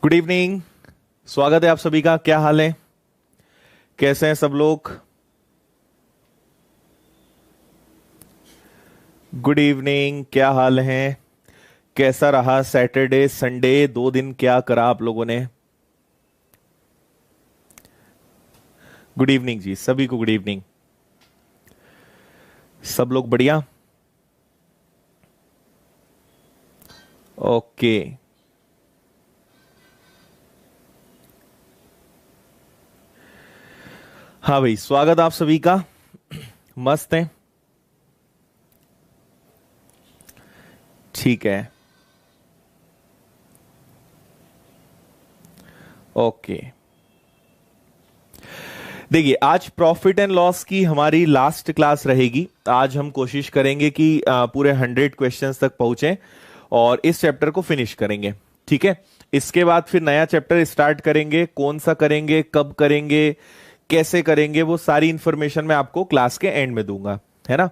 Good evening. स्वागत है आप सभी का। क्या हाल है, कैसे हैं सब लोग? गुड इवनिंग, क्या हाल है? कैसा रहा सैटरडे संडे, 2 दिन क्या करा आप लोगों ने? गुड इवनिंग जी, सभी को गुड इवनिंग। सब लोग बढ़िया? ओके। हाँ भाई, स्वागत आप सभी का। मस्त है, ठीक है। ओके, देखिए आज प्रॉफिट एंड लॉस की हमारी लास्ट क्लास रहेगी। आज हम कोशिश करेंगे कि पूरे 100 क्वेश्चंस तक पहुंचें और इस चैप्टर को फिनिश करेंगे, ठीक है। इसके बाद फिर नया चैप्टर स्टार्ट करेंगे। कौन सा करेंगे, कब करेंगे, कैसे करेंगे, वो सारी इंफॉर्मेशन मैं आपको क्लास के एंड में दूंगा, है ना।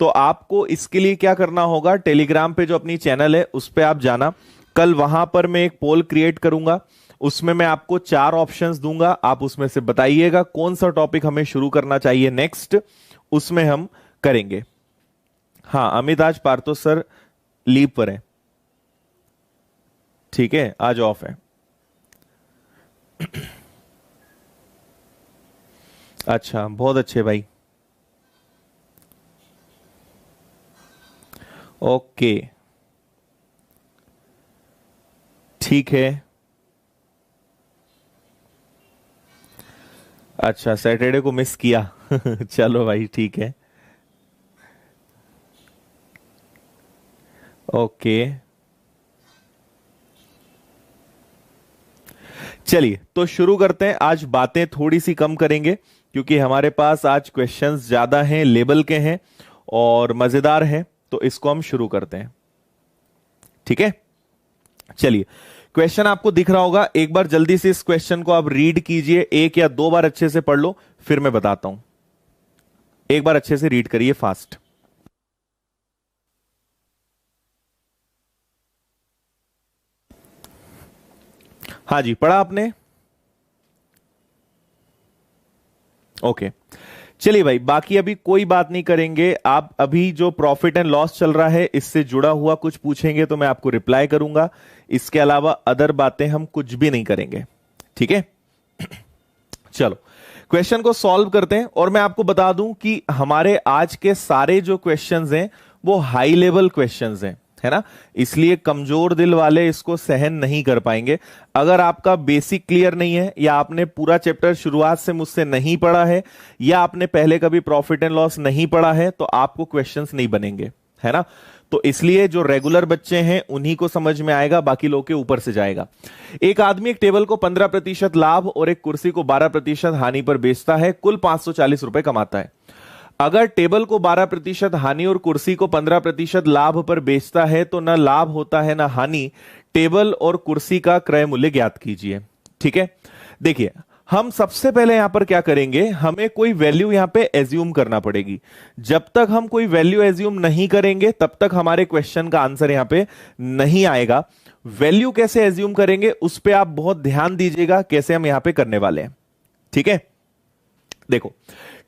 तो आपको इसके लिए क्या करना होगा, टेलीग्राम पे जो अपनी चैनल है उस पे आप जाना। कल वहां पर मैं एक पोल क्रिएट करूंगा, उसमें मैं आपको 4 ऑप्शंस दूंगा। आप उसमें से बताइएगा कौन सा टॉपिक हमें शुरू करना चाहिए नेक्स्ट, उसमें हम करेंगे। हाँ, अमित आज पार्थो सर लीव पर है, ठीक है, आज ऑफ है। अच्छा, बहुत अच्छे भाई। ओके, ठीक है। अच्छा, सैटरडे को मिस किया। चलो भाई, ठीक है। ओके, चलिए तो शुरू करते हैं। आज बातें थोड़ी सी कम करेंगे क्योंकि हमारे पास आज क्वेश्चंस ज्यादा हैं, लेवल के हैं और मजेदार हैं। तो इसको हम शुरू करते हैं, ठीक है। चलिए, क्वेश्चन आपको दिख रहा होगा। एक बार जल्दी से इस क्वेश्चन को आप रीड कीजिए, 1 या 2 बार अच्छे से पढ़ लो, फिर मैं बताता हूं। एक बार अच्छे से रीड करिए, फास्ट। हाँ जी, पढ़ा आपने? ओके, चलिए भाई, बाकी अभी कोई बात नहीं करेंगे। आप अभी जो प्रॉफिट एंड लॉस चल रहा है इससे जुड़ा हुआ कुछ पूछेंगे तो मैं आपको रिप्लाई करूंगा। इसके अलावा अदर बातें हम कुछ भी नहीं करेंगे, ठीक है। चलो क्वेश्चन को सॉल्व करते हैं। और मैं आपको बता दूं कि हमारे आज के सारे जो क्वेश्चंस हैं वो हाई लेवल क्वेश्चंस हैं, है ना। इसलिए कमजोर दिल वाले इसको सहन नहीं कर पाएंगे। अगर आपका बेसिक क्लियर नहीं है, या आपने पूरा चैप्टर शुरुआत से मुझसे नहीं पढ़ा है, या आपने पहले कभी प्रॉफिट एंड लॉस नहीं पढ़ा है, तो आपको क्वेश्चंस नहीं बनेंगे, है ना। तो इसलिए जो रेगुलर बच्चे हैं उन्हीं को समझ में आएगा, बाकी लोग के ऊपर से जाएगा। एक आदमी एक टेबल को 15% लाभ और एक कुर्सी को 12% हानि पर बेचता है, कुल 540 रुपए कमाता है। अगर टेबल को 12% हानि और कुर्सी को 15% लाभ पर बेचता है तो ना लाभ होता है ना हानि। टेबल और कुर्सी का क्रय मूल्य ज्ञात कीजिए, ठीक है। देखिए, हम सबसे पहले यहां पर क्या करेंगे, हमें कोई वैल्यू यहां पे एज्यूम करना पड़ेगी। जब तक हम कोई वैल्यू एज्यूम नहीं करेंगे तब तक हमारे क्वेश्चन का आंसर यहां पे नहीं आएगा। वैल्यू कैसे एज्यूम करेंगे उस पे आप बहुत ध्यान दीजिएगा, कैसे हम यहां पे करने वाले हैं, ठीक है। देखो,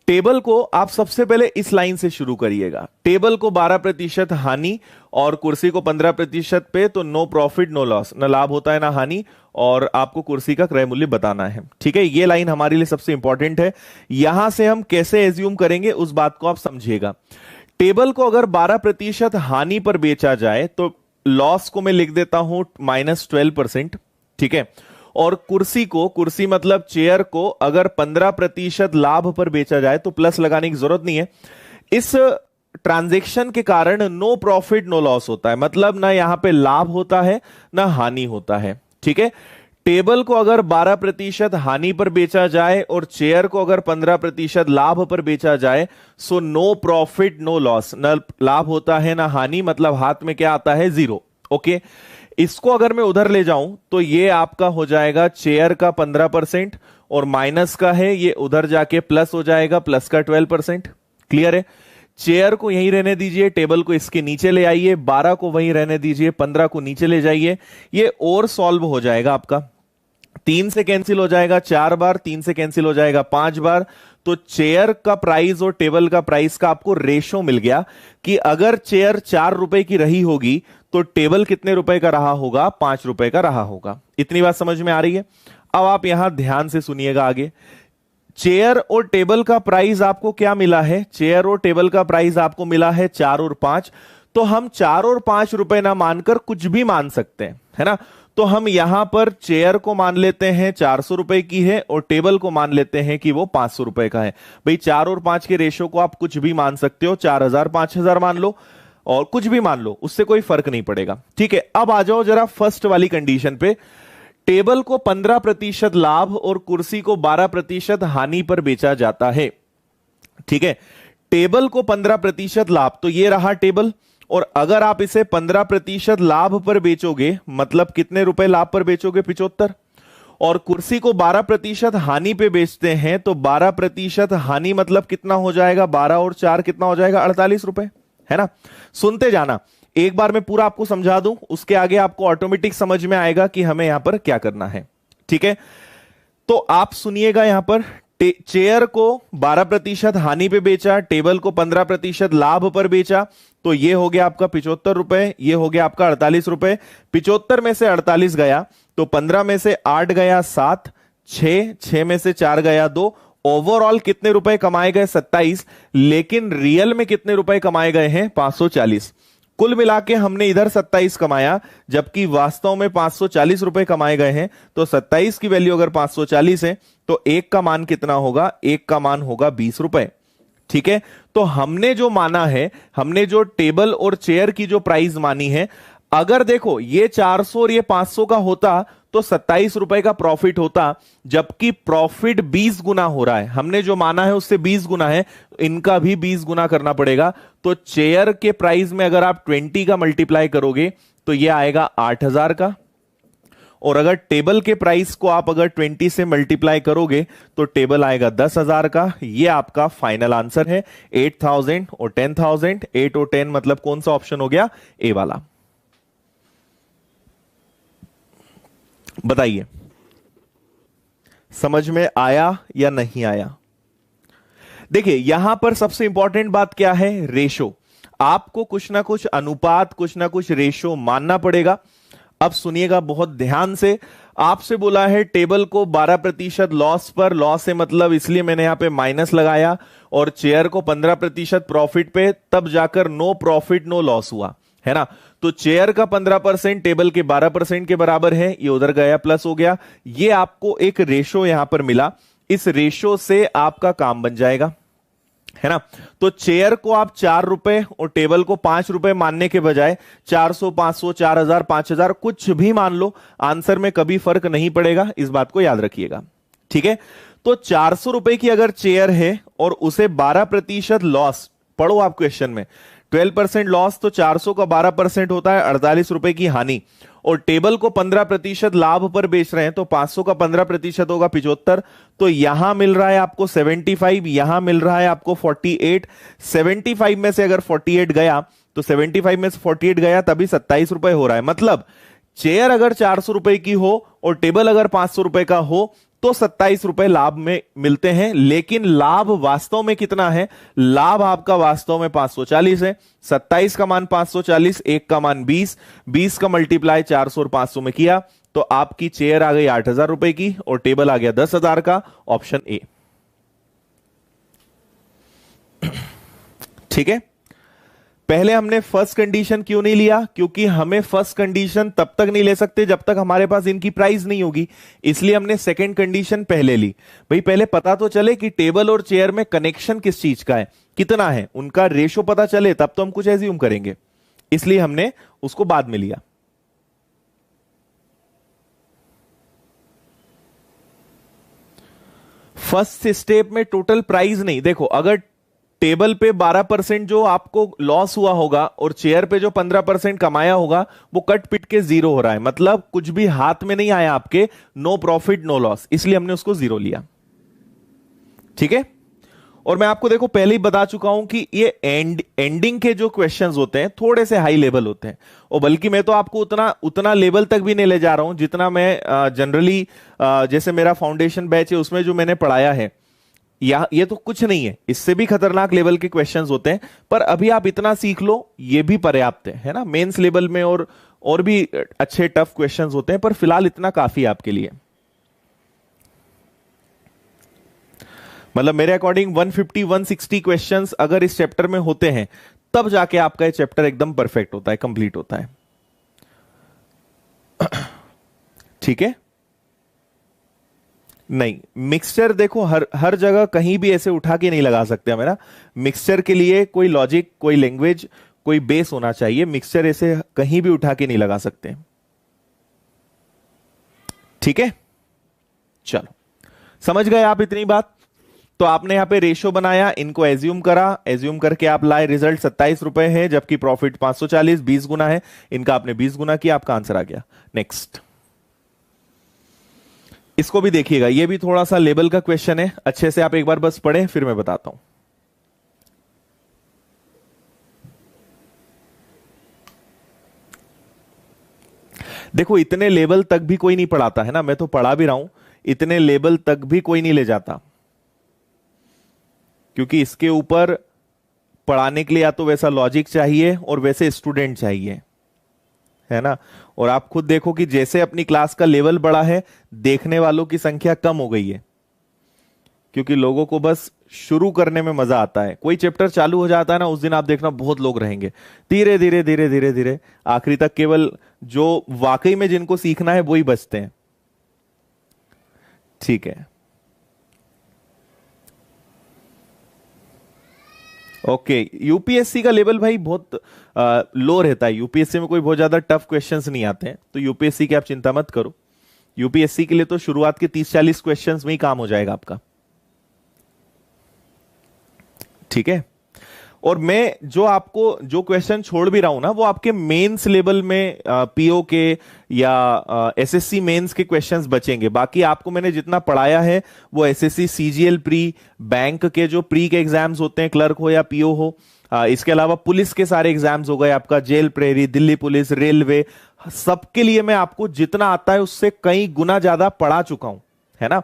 टेबल को आप सबसे पहले इस लाइन से शुरू करिएगा। टेबल को 12% हानि और कुर्सी को 15% पे, तो नो प्रॉफिट नो लॉस, ना लाभ होता है ना हानि, और आपको कुर्सी का क्रय मूल्य बताना है, ठीक है। ये लाइन हमारे लिए सबसे इंपॉर्टेंट है। यहां से हम कैसे एज्यूम करेंगे उस बात को आप समझिएगा। टेबल को अगर 12% हानि पर बेचा जाए तो लॉस को मैं लिख देता हूं -12%, ठीक है। और कुर्सी को, कुर्सी मतलब चेयर को, अगर 15% लाभ पर बेचा जाए तो प्लस लगाने की जरूरत नहीं है। इस ट्रांजैक्शन के कारण नो प्रॉफिट नो लॉस होता है, मतलब ना यहां पे लाभ होता है ना हानि होता है, ठीक है। टेबल को अगर 12% हानि पर बेचा जाए और चेयर को अगर 15% लाभ पर बेचा जाए, so no profit no loss, ना लाभ होता है ना हानि, मतलब हाथ में क्या आता है, 0। ओके, इसको अगर मैं उधर ले जाऊं तो ये आपका हो जाएगा चेयर का 15% और माइनस का है, ये उधर जाके प्लस हो जाएगा, प्लस का 12%। क्लियर है। चेयर को यहीं रहने दीजिए, टेबल को इसके नीचे ले आइए, 12 को वहीं रहने दीजिए, 15 को नीचे ले जाइए, ये और सॉल्व हो जाएगा आपका। 3 से कैंसिल हो जाएगा 4 बार, 3 से कैंसिल हो जाएगा 5 बार। तो चेयर का प्राइस और टेबल का प्राइस का आपको रेशो मिल गया कि अगर चेयर 4 रुपए की रही होगी तो टेबल कितने रुपए का रहा होगा, 5 रुपए का रहा होगा। इतनी बात समझ में आ रही है? अब आप यहां ध्यान से सुनिएगा आगे। चेयर और टेबल का प्राइस आपको क्या मिला है? चेयर और टेबल का प्राइस आपको मिला है 4 और 5। तो हम 4 और 5 रुपए ना मानकर कुछ भी मान सकते हैं, है ना? तो हम यहां पर चेयर को मान लेते हैं 400 रुपए की है और टेबल को मान लेते हैं कि वो 500 रुपए का है। भाई 4 और 5 के रेशो को आप कुछ भी मान सकते हो, 4000 5000 मान लो और कुछ भी मान लो, उससे कोई फर्क नहीं पड़ेगा। ठीक है, अब आ जाओ जरा फर्स्ट वाली कंडीशन पे। टेबल को 15% लाभ और कुर्सी को 12% हानि पर बेचा जाता है। ठीक है, टेबल को 15% लाभ, तो ये रहा टेबल, और अगर आप इसे 15% लाभ पर बेचोगे, मतलब कितने रुपए लाभ पर बेचोगे? 75। और कुर्सी को 12% हानि पे बेचते हैं, तो 12% हानि मतलब कितना हो जाएगा? 12 और 4 कितना हो जाएगा? 48 रुपए, है ना? सुनते जाना, एक बार मैं पूरा आपको समझा दूं, उसके आगे आपको ऑटोमेटिक समझ में आएगा कि हमें यहां पर क्या करना है। ठीक है, तो आप सुनिएगा, यहां पर चेयर को 12% हानि पे बेचा, टेबल को 15% लाभ पर बेचा, तो ये हो गया आपका 75 रुपए, ये हो गया आपका 48 रुपए। 75 में से 48 गया तो 15 में से 8 गया 7, 6 में से 4 गया 2। ओवरऑल कितने रुपए कमाए गए? 27। लेकिन रियल में कितने रुपए कमाए गए हैं? 540। कुल मिला के हमने इधर 27 कमाया, जबकि वास्तव में 540 रुपए कमाए गए हैं। तो 27 की वैल्यू अगर 540 है तो एक का मान कितना होगा? एक का मान होगा 20 रुपए। ठीक है, तो हमने जो माना है, हमने जो टेबल और चेयर की जो प्राइस मानी है, अगर देखो ये 400 और ये 500 का होता तो 27 रुपए का प्रॉफिट होता, जबकि प्रॉफिट 20 गुना हो रहा है। हमने जो माना है उससे 20 गुना है, इनका भी 20 गुना करना पड़ेगा। तो चेयर के प्राइस में अगर आप 20 का मल्टीप्लाई करोगे तो ये आएगा 8000 का, और अगर टेबल के प्राइस को आप अगर 20 से मल्टीप्लाई करोगे तो टेबल आएगा 10,000 का। ये आपका फाइनल आंसर है। 8000 और 10,000, 8 और 10 मतलब कौन सा ऑप्शन हो गया? ए वाला। बताइए समझ में आया या नहीं आया? देखिए यहां पर सबसे इंपॉर्टेंट बात क्या है? रेशो। आपको कुछ ना कुछ अनुपात, कुछ ना कुछ रेशो मानना पड़ेगा। अब सुनिएगा बहुत ध्यान से, आपसे बोला है टेबल को 12% लॉस पर, लॉस से मतलब इसलिए मैंने यहां पे माइनस लगाया, और चेयर को 15% प्रॉफिट पे, तब जाकर नो प्रॉफिट नो लॉस हुआ, है ना? तो चेयर का 15% टेबल के 12% के बराबर है, ये उधर गया प्लस हो गया। ये आपको एक रेशो यहां पर मिला, इस रेशो से आपका काम बन जाएगा, है ना? तो चेयर को आप 4 रुपए और टेबल को 5 रुपए मानने के बजाय 400, 500, 4000, 5000 कुछ भी मान लो, आंसर में कभी फर्क नहीं पड़ेगा, इस बात को याद रखिएगा। ठीक है, तो 400 रुपए की अगर चेयर है और उसे 12% लॉस, पढ़ो आप क्वेश्चन में, 12% लॉस, तो 400 का 12% होता है 48 रुपए की हानि, और टेबल को 15% लाभ पर बेच रहे हैं, तो 500 का 15% होगा 75। तो यहां मिल रहा है आपको 75, यहां मिल रहा है आपको 48। 75 में से अगर 48 गया तो 75 में से 48 गया तभी 27 रुपए हो रहा है। मतलब चेयर अगर 400 रुपए की हो और टेबल अगर 500 रुपए का हो तो 27 रुपए लाभ में मिलते हैं, लेकिन लाभ वास्तव में कितना है? लाभ आपका वास्तव में 540 है। 27 का मान 540, एक का मान 20, 20 का मल्टीप्लाई 400 और 500 में किया तो आपकी चेयर आ गई 8000 रुपए की और टेबल आ गया 10,000 का, ऑप्शन ए। ठीक है, पहले हमने फर्स्ट कंडीशन क्यों नहीं लिया? क्योंकि हमें फर्स्ट कंडीशन तब तक नहीं ले सकते जब तक हमारे पास इनकी प्राइस नहीं होगी, इसलिए हमने सेकंड कंडीशन पहले ली। भाई पहले पता तो चले कि टेबल और चेयर में कनेक्शन किस चीज का है, कितना है, उनका रेशो पता चले, तब तो हम कुछ एज्यूम करेंगे, इसलिए हमने उसको बाद में लिया। फर्स्ट स्टेप में टोटल प्राइस नहीं, देखो अगर टेबल पे 12% जो आपको लॉस हुआ होगा और चेयर पे जो 15% कमाया होगा वो कट पिट के जीरो हो रहा है, मतलब कुछ भी हाथ में नहीं आया आपके, नो प्रॉफिट नो लॉस, इसलिए हमने उसको जीरो लिया। ठीक है, और मैं आपको देखो पहले ही बता चुका हूं कि ये एंडिंग के जो क्वेश्चंस होते हैं थोड़े से हाई लेवल होते हैं, और बल्कि मैं तो आपको उतना उतना लेवल तक भी नहीं ले जा रहा हूं जितना मैं जनरली जैसे मेरा फाउंडेशन बैच है उसमें जो मैंने पढ़ाया है, या ये तो कुछ नहीं है, इससे भी खतरनाक लेवल के क्वेश्चंस होते हैं। पर अभी आप इतना सीख लो, ये भी पर्याप्त है ना। मेंस लेवल में और भी अच्छे टफ क्वेश्चंस होते हैं, पर फिलहाल इतना काफी है आपके लिए। मतलब मेरे अकॉर्डिंग 150 160 क्वेश्चंस अगर इस चैप्टर में होते हैं तब जाके आपका ये चैप्टर एकदम परफेक्ट होता है, कंप्लीट होता है। ठीक है। नहीं, मिक्सचर देखो हर जगह कहीं भी ऐसे उठा के नहीं लगा सकते हम, है ना। मिक्सचर के लिए कोई लॉजिक, कोई लैंग्वेज, कोई बेस होना चाहिए। मिक्सचर ऐसे कहीं भी उठा के नहीं लगा सकते। ठीक है, चलो समझ गए आप इतनी बात। तो आपने यहां पे रेशो बनाया, इनको एज्यूम करा, एज्यूम करके आप लाए, रिजल्ट 27 रुपए है, जबकि प्रॉफिट 540, 20 गुना है। इनका आपने 20 गुना किया, आपका आंसर आ गया। नेक्स्ट, इसको भी देखिएगा, ये भी थोड़ा सा लेवल का क्वेश्चन है, अच्छे से आप एक बार बस पढ़ें फिर मैं बताता हूं। देखो इतने लेवल तक भी कोई नहीं पढ़ाता है ना, मैं तो पढ़ा भी रहा हूं, इतने लेवल तक भी कोई नहीं ले जाता, क्योंकि इसके ऊपर पढ़ाने के लिए या तो वैसा लॉजिक चाहिए और वैसे स्टूडेंट चाहिए, है ना। और आप खुद देखो कि जैसे अपनी क्लास का लेवल बढ़ा है, देखने वालों की संख्या कम हो गई है, क्योंकि लोगों को बस शुरू करने में मजा आता है। कोई चैप्टर चालू हो जाता है ना, उस दिन आप देखना बहुत लोग रहेंगे, धीरे धीरे धीरे धीरे धीरे आखिरी तक केवल जो वाकई में जिनको सीखना है वो ही बचते हैं। ठीक है, ओके। यूपीएससी का लेवल भाई बहुत लो रहता है, यूपीएससी में कोई बहुत ज्यादा टफ क्वेश्चंस नहीं आते हैं, तो यूपीएससी की आप चिंता मत करो। यूपीएससी के लिए तो शुरुआत के 30-40 क्वेश्चंस में ही काम हो जाएगा आपका। ठीक है, और मैं जो आपको जो क्वेश्चन छोड़ भी रहा हूं ना, वो आपके मेंस लेवल में पीओ के या एसएससी मेंस के क्वेश्चंस बचेंगे। बाकी आपको मैंने जितना पढ़ाया है वो एसएससी सीजीएल प्री, बैंक के जो प्री के एग्जाम्स होते हैं, क्लर्क हो या पीओ हो, इसके अलावा पुलिस के सारे एग्जाम्स हो गए, आपका जेल प्रेरी, दिल्ली पुलिस, रेलवे, सबके लिए मैं आपको जितना आता है उससे कई गुना ज्यादा पढ़ा चुका हूं, है ना।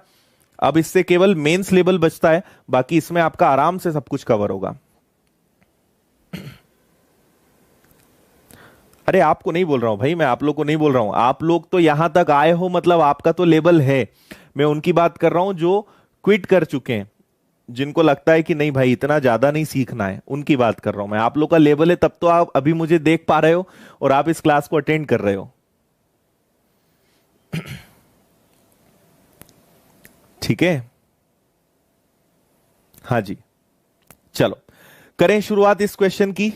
अब इससे केवल मेंस लेवल बचता है, बाकी इसमें आपका आराम से सब कुछ कवर होगा। अरे आपको नहीं बोल रहा हूं भाई, मैं आप लोग को नहीं बोल रहा हूं, आप लोग तो यहां तक आए हो, मतलब आपका तो लेवल है। मैं उनकी बात कर रहा हूं जो क्विट कर चुके हैं, जिनको लगता है कि नहीं भाई इतना ज्यादा नहीं सीखना है, उनकी बात कर रहा हूं मैं। आप लोग का लेवल है, तब तो आप अभी मुझे देख पा रहे हो और आप इस क्लास को अटेंड कर रहे हो। ठीक है, हाँ जी, चलो करें शुरुआत इस क्वेश्चन की।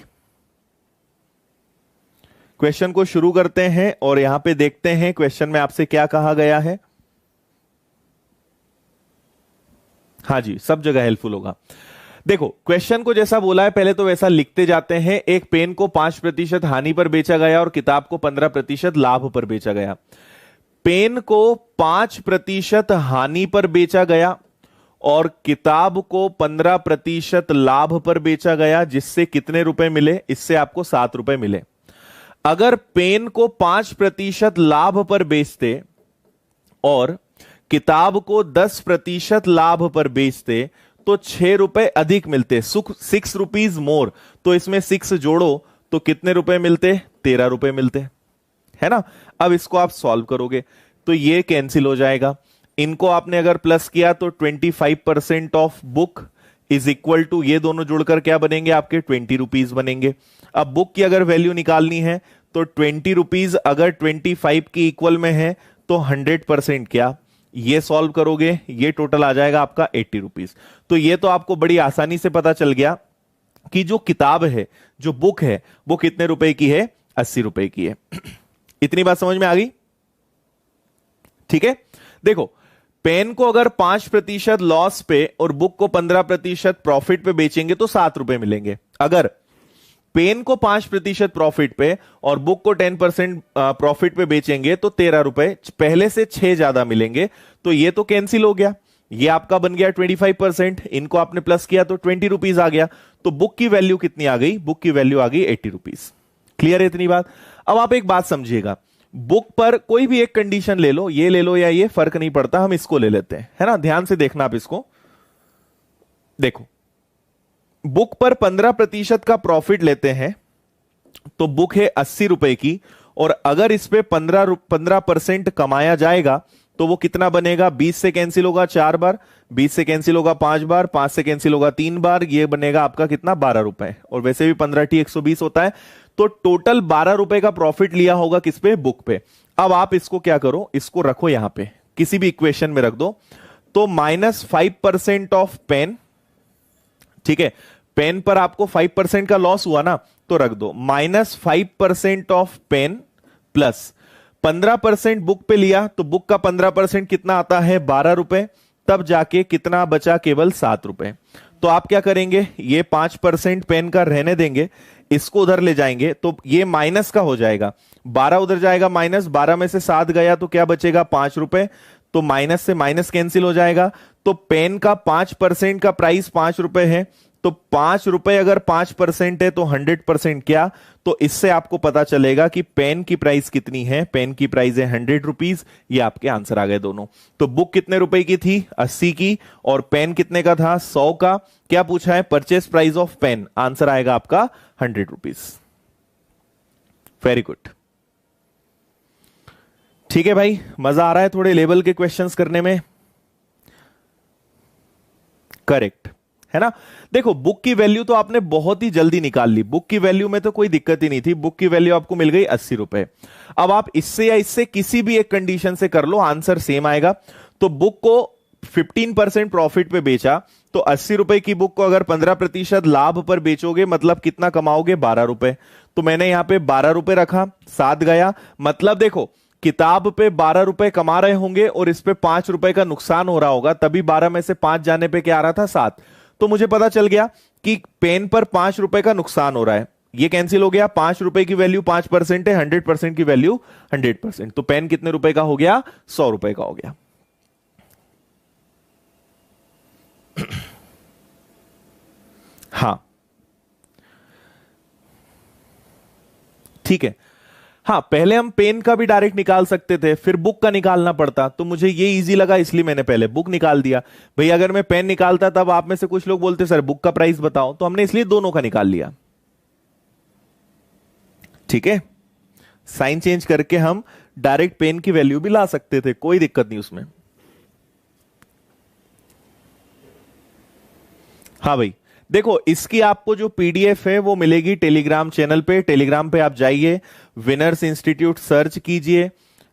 क्वेश्चन को शुरू करते हैं और यहां पे देखते हैं क्वेश्चन में आपसे क्या कहा गया है। हाँ जी, सब जगह हेल्पफुल होगा। देखो क्वेश्चन को जैसा बोला है पहले तो वैसा लिखते जाते हैं। एक पेन को 5% हानि पर बेचा गया और किताब को 15% लाभ पर बेचा गया। पेन को 5% हानि पर बेचा गया और किताब को 15% लाभ पर बेचा गया, जिससे कितने रुपए मिले? इससे आपको 7 रुपए मिले। अगर पेन को 5% लाभ पर बेचते और किताब को 10% लाभ पर बेचते तो 6 रुपए अधिक मिलते, 6 रुपीज मोर। तो इसमें 6 जोड़ो तो कितने रुपए मिलते? 13 रुपए मिलते, है ना। अब इसको आप सॉल्व करोगे तो ये कैंसिल हो जाएगा। इनको आपने अगर प्लस किया तो 25% of book is equal to, ये दोनों जुड़कर क्या बनेंगे आपके? 20 रुपीज बनेंगे। अब बुक की अगर वैल्यू निकालनी है तो 20 रुपीज अगर 25 की इक्वल में है तो 100% क्या? ये सॉल्व करोगे, ये टोटल आ जाएगा आपका 80 रुपीज। तो ये तो आपको बड़ी आसानी से पता चल गया कि जो किताब है, जो बुक है, वो कितने रुपए की है? 80 रुपए की है। इतनी बात समझ में आ गई? ठीक है, देखो पेन को अगर 5% लॉस पे और बुक को 15% प्रॉफिट पे बेचेंगे तो 7 रुपए मिलेंगे। अगर पेन को 5% प्रॉफिट पे और बुक को 10% प्रॉफिट पे बेचेंगे तो 13 रुपए, पहले से 6 ज्यादा मिलेंगे। तो ये तो कैंसिल हो गया, ये आपका बन गया 25%, इनको आपने प्लस किया तो 20 रुपीज आ गया। तो बुक की वैल्यू कितनी आ गई? बुक की वैल्यू आ गई 80 रुपीज। क्लियर है इतनी बात? अब आप एक बात समझिएगा, बुक पर कोई भी एक कंडीशन ले लो, ये ले लो या ये, फर्क नहीं पड़ता, हम इसको ले लेते हैं, है ना। ध्यान से देखना आप इसको, देखो बुक पर 15% का प्रॉफिट लेते हैं तो बुक है 80 रुपए की, और अगर इस पे 15% कमाया जाएगा तो वो कितना बनेगा? 20 से कैंसिल होगा 4 बार, 20 से कैंसिल होगा 5 बार, 5 से कैंसिल होगा 3 बार, ये बनेगा आपका कितना? 12 रुपए। और वैसे भी 15 120 होता है, तो टोटल 12 रुपए का प्रॉफिट लिया होगा किस पे? बुक पे। अब आप इसको क्या करो, इसको रखो यहां पे, किसी भी इक्वेशन में रख दो। तो -5% ऑफ पेन, ठीक है, पेन पर आपको 5% का लॉस हुआ ना, तो रख दो -5% ऑफ पेन प्लस 15% बुक पे लिया, तो बुक का 15% कितना आता है? 12 रुपए। तब जाके कितना बचा? केवल 7 रुपए। तो आप क्या करेंगे, ये 5% पेन का रहने देंगे, इसको उधर ले जाएंगे तो ये माइनस का हो जाएगा, 12 उधर जाएगा माइनस, 12 में से 7 गया तो क्या बचेगा? 5 रुपए। तो माइनस से माइनस कैंसिल हो जाएगा, तो पेन का 5% का प्राइस 5 रुपए है, तो 5 रुपए अगर 5% है तो 100% क्या? तो इससे आपको पता चलेगा कि पेन की प्राइस कितनी है। पेन की प्राइस है 100 रुपीज। ये आपके आंसर आ गए दोनों। तो बुक कितने रुपए की थी? 80 की, और पेन कितने का था? 100 का। क्या पूछा है? Purchase price of pen. Answer आएगा आपका 100 रुपीज। वेरी गुड, ठीक है भाई, मजा आ रहा है थोड़े लेवल के क्वेश्चंस करने में? करेक्ट है ना। देखो बुक की वैल्यू तो आपने बहुत ही जल्दी निकाल ली, बुक की वैल्यू में तो कोई दिक्कत ही नहीं थी, बुक की वैल्यू आपको मिल गई 80 रुपए। अब आप इससे या इससे किसी भी एक कंडीशन से कर लो, आंसर सेम आएगा। तो बुक को 15% प्रॉफिट पे बेचा, तो 80 रुपए की बुक को अगर 15% लाभ पर बेचोगे मतलब कितना कमाओगे? 12 रुपए। तो मैंने यहां पे 12 रुपए रखा, 7 गया, मतलब देखो किताब पे 12 रुपए कमा रहे होंगे और इस पे 5 रुपए का नुकसान हो रहा होगा, तभी 12 में से 5 जाने पे क्या आ रहा था? 7। तो मुझे पता चल गया कि पेन पर 5 रुपए का नुकसान हो रहा है, ये कैंसिल हो गया। 5 रुपए की वैल्यू 5% है, 100% की वैल्यू 100%। तो पेन कितने रुपए का हो गया? 100 रुपए का हो गया। हाँ ठीक है। हाँ, पहले हम पेन का भी डायरेक्ट निकाल सकते थे, फिर बुक का निकालना पड़ता, तो मुझे ये इजी लगा इसलिए मैंने पहले बुक निकाल दिया। भाई अगर मैं पेन निकालता तब आप में से कुछ लोग बोलते सर बुक का प्राइस बताओ, तो हमने इसलिए दोनों का निकाल लिया। ठीक है, साइन चेंज करके हम डायरेक्ट पेन की वैल्यू भी ला सकते थे, कोई दिक्कत नहीं उसमें। हाँ भाई देखो, इसकी आपको जो पीडीएफ है वो मिलेगी टेलीग्राम चैनल पे। टेलीग्राम पे आप जाइए, विनर्स इंस्टीट्यूट सर्च कीजिए,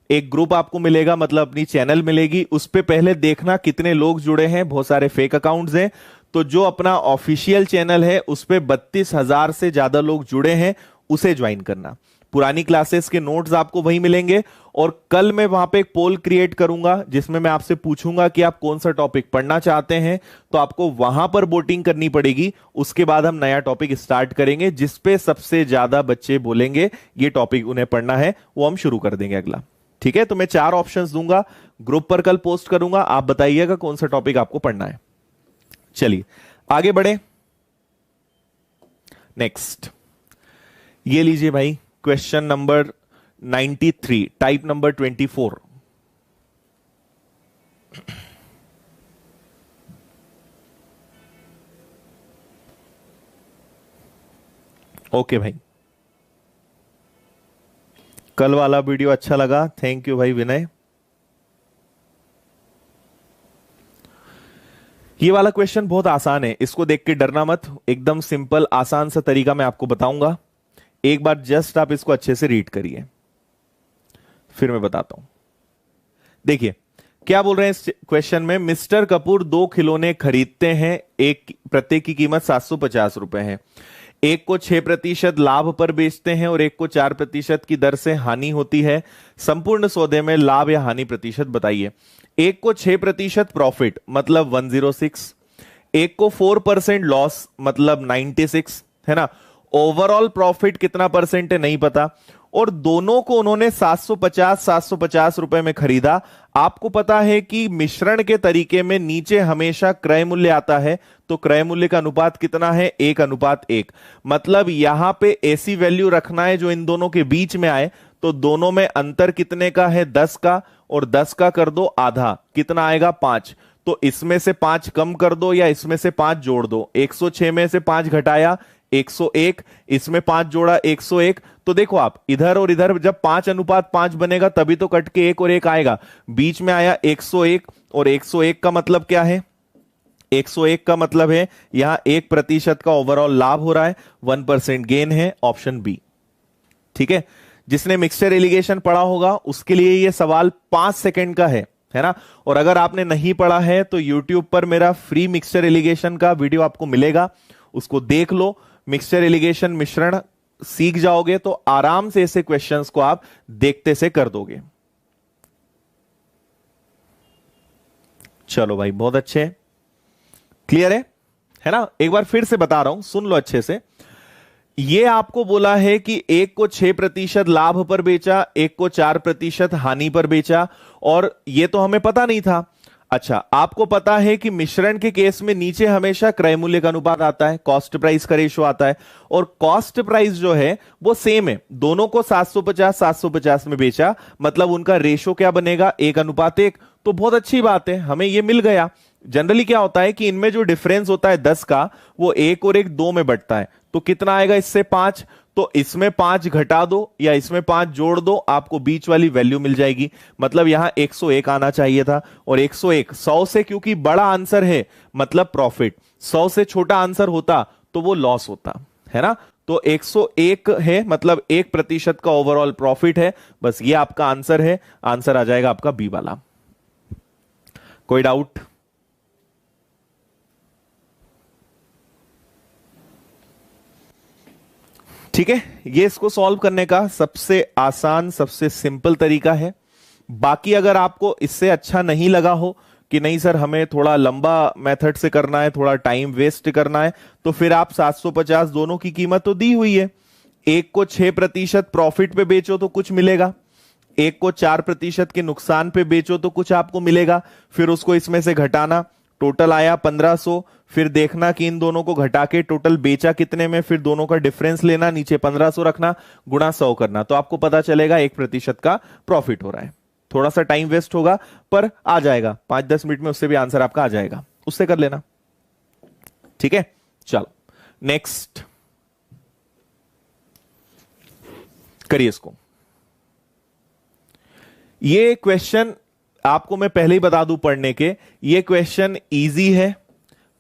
एक ग्रुप आपको मिलेगा, मतलब अपनी चैनल मिलेगी, उस पे पहले देखना कितने लोग जुड़े हैं। बहुत सारे फेक अकाउंट्स हैं, तो जो अपना ऑफिशियल चैनल है उस पे 32,000 से ज्यादा लोग जुड़े हैं, उसे ज्वाइन करना। पुरानी क्लासेस के नोट्स आपको वहीं मिलेंगे, और कल मैं वहां पे एक पोल क्रिएट करूंगा जिसमें मैं आपसे पूछूंगा कि आप कौन सा टॉपिक पढ़ना चाहते हैं, तो आपको वहां पर वोटिंग करनी पड़ेगी। उसके बाद हम नया टॉपिक स्टार्ट करेंगे, जिसपे सबसे ज्यादा बच्चे बोलेंगे ये टॉपिक उन्हें पढ़ना है, वो हम शुरू कर देंगे अगला। ठीक है, तो मैं 4 ऑप्शंस दूंगा, ग्रुप पर कल पोस्ट करूंगा, आप बताइएगा कौन सा टॉपिक आपको पढ़ना है। चलिए आगे बढ़े। नेक्स्ट ये लीजिए भाई, question number 93, type number 24। Okay भाई, कल वाला वीडियो अच्छा लगा, थैंक यू भाई विनय। ये वाला क्वेश्चन बहुत आसान है, इसको देख के डरना मत, एकदम सिंपल आसान सा तरीका मैं आपको बताऊंगा। एक बार जस्ट आप इसको अच्छे से रीड करिए, फिर मैं बताता हूं। देखिए क्या बोल रहे हैं इस क्वेश्चन में, मिस्टर कपूर 2 खिलौने खरीदते हैं, एक प्रत्येक की कीमत 750 रुपए है। एक को 6% लाभ पर बेचते हैं और एक को 4% की दर से हानि होती है। संपूर्ण सौदे में लाभ या हानि प्रतिशत बताइए। एक को 6% प्रॉफिट मतलब 106, एक को 4% लॉस मतलब 96, है ना। ओवरऑल प्रॉफिट कितना परसेंट है नहीं पता, और दोनों को उन्होंने 750 रुपए में खरीदा। आपको पता है कि मिश्रण के तरीके में नीचे हमेशा क्रय मूल्य आता है, तो क्रय मूल्य का अनुपात कितना है? 1:1। मतलब यहां पे ऐसी वैल्यू रखना है जो इन दोनों के बीच में आए। तो दोनों में अंतर कितने का है? 10 का, और 10 का कर दो आधा, कितना आएगा? 5। तो इसमें से 5 कम कर दो या इसमें से 5 जोड़ दो। 106 में से 5 घटाया 101, इसमें 5 जोड़ा 101। तो देखो आप इधर और इधर जब 5:5 बनेगा तभी तो कट के 1 और 1 आएगा। बीच में आया 101, और 101 का मतलब क्या है? 101 का मतलब है यहां 1% का ओवरऑल लाभ हो रहा है, 1% गेन है, ऑप्शन बी। ठीक है, जिसने मिक्सचर एलिगेशन पढ़ा होगा उसके लिए यह सवाल 5 सेकंड का है ना। और अगर आपने नहीं पढ़ा है तो YouTube पर मेरा फ्री मिक्सचर एलिगेशन का वीडियो आपको मिलेगा, उसको देख लो। मिक्सचर एलिगेशन मिश्रण सीख जाओगे तो आराम से ऐसे क्वेश्चंस को आप देखते से कर दोगे। चलो भाई, बहुत अच्छे, क्लियर है ना। एक बार फिर से बता रहा हूं, सुन लो अच्छे से। ये आपको बोला है कि एक को 6% लाभ पर बेचा, एक को 4% हानि पर बेचा, और ये तो हमें पता नहीं था। अच्छा, आपको पता है कि मिश्रण के केस में नीचे हमेशा क्रय मूल्य का अनुपात आता है, कॉस्ट प्राइस का रेशो आता है, और कॉस्ट प्राइस जो है वो सेम है। दोनों को 750 में बेचा, मतलब उनका रेशो क्या बनेगा? 1:1। तो बहुत अच्छी बात है, हमें ये मिल गया। जनरली क्या होता है कि इनमें जो डिफरेंस होता है 10 का, वो 1 और 1 2 में बढ़ता है। तो कितना आएगा इससे? 5। तो इसमें 5 घटा दो या इसमें 5 जोड़ दो, आपको बीच वाली वैल्यू मिल जाएगी। मतलब यहां 101 आना चाहिए था, और 101 100 से क्योंकि बड़ा आंसर है मतलब प्रॉफिट, 100 से छोटा आंसर होता तो वो लॉस होता, है ना। तो 101 है, मतलब 1% का ओवरऑल प्रॉफिट है। बस ये आपका आंसर है, आंसर आ जाएगा आपका बी वाला। कोई डाउट? ठीक है, ये इसको सॉल्व करने का सबसे आसान, सबसे सिंपल तरीका है। बाकी अगर आपको इससे अच्छा नहीं लगा हो कि नहीं सर हमें थोड़ा लंबा मेथड से करना है, थोड़ा टाइम वेस्ट करना है, तो फिर आप 750, दोनों की कीमत तो दी हुई है। एक को 6% प्रॉफिट पे बेचो तो कुछ मिलेगा, एक को 4% के नुकसान पे बेचो तो कुछ आपको मिलेगा। फिर उसको इसमें से घटाना, टोटल आया 1500। फिर देखना कि इन दोनों को घटा के टोटल बेचा कितने में, फिर दोनों का डिफरेंस लेना, नीचे 1500 रखना, गुणा 100 करना, तो आपको पता चलेगा 1% का प्रॉफिट हो रहा है। थोड़ा सा टाइम वेस्ट होगा पर आ जाएगा, 5-10 मिनट में उससे भी आंसर आपका आ जाएगा, उससे कर लेना। ठीक है, चलो नेक्स्ट करिए इसको। ये क्वेश्चन आपको मैं पहले ही बता दूं पढ़ने के, ये क्वेश्चन इजी है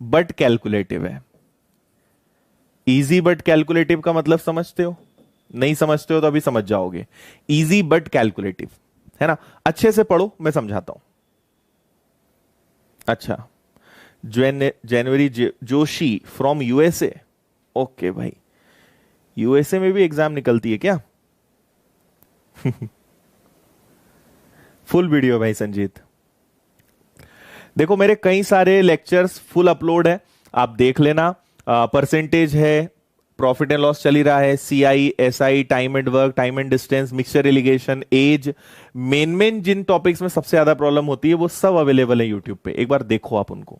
बट कैलकुलेटिव है। इजी बट कैलकुलेटिव का मतलब समझते हो? नहीं समझते हो तो अभी समझ जाओगे। इजी बट कैलकुलेटिव, है ना। अच्छे से पढ़ो, मैं समझाता हूं। अच्छा, जनवरी जोशी फ्रॉम यूएसए। ओके भाई, यूएसए में भी एग्जाम निकलती है क्या? फुल वीडियो भाई संजीत। देखो मेरे कई सारे लेक्चर्स फुल अपलोड है, आप देख लेना। परसेंटेज है, प्रॉफिट एंड लॉस चल ही रहा है, CI, SI, time and work, time and distance, mixture alligation, age, main जिन टॉपिक्स में सबसे ज्यादा प्रॉब्लम होती है वो सब अवेलेबल है यूट्यूब पे, एक बार देखो आप उनको।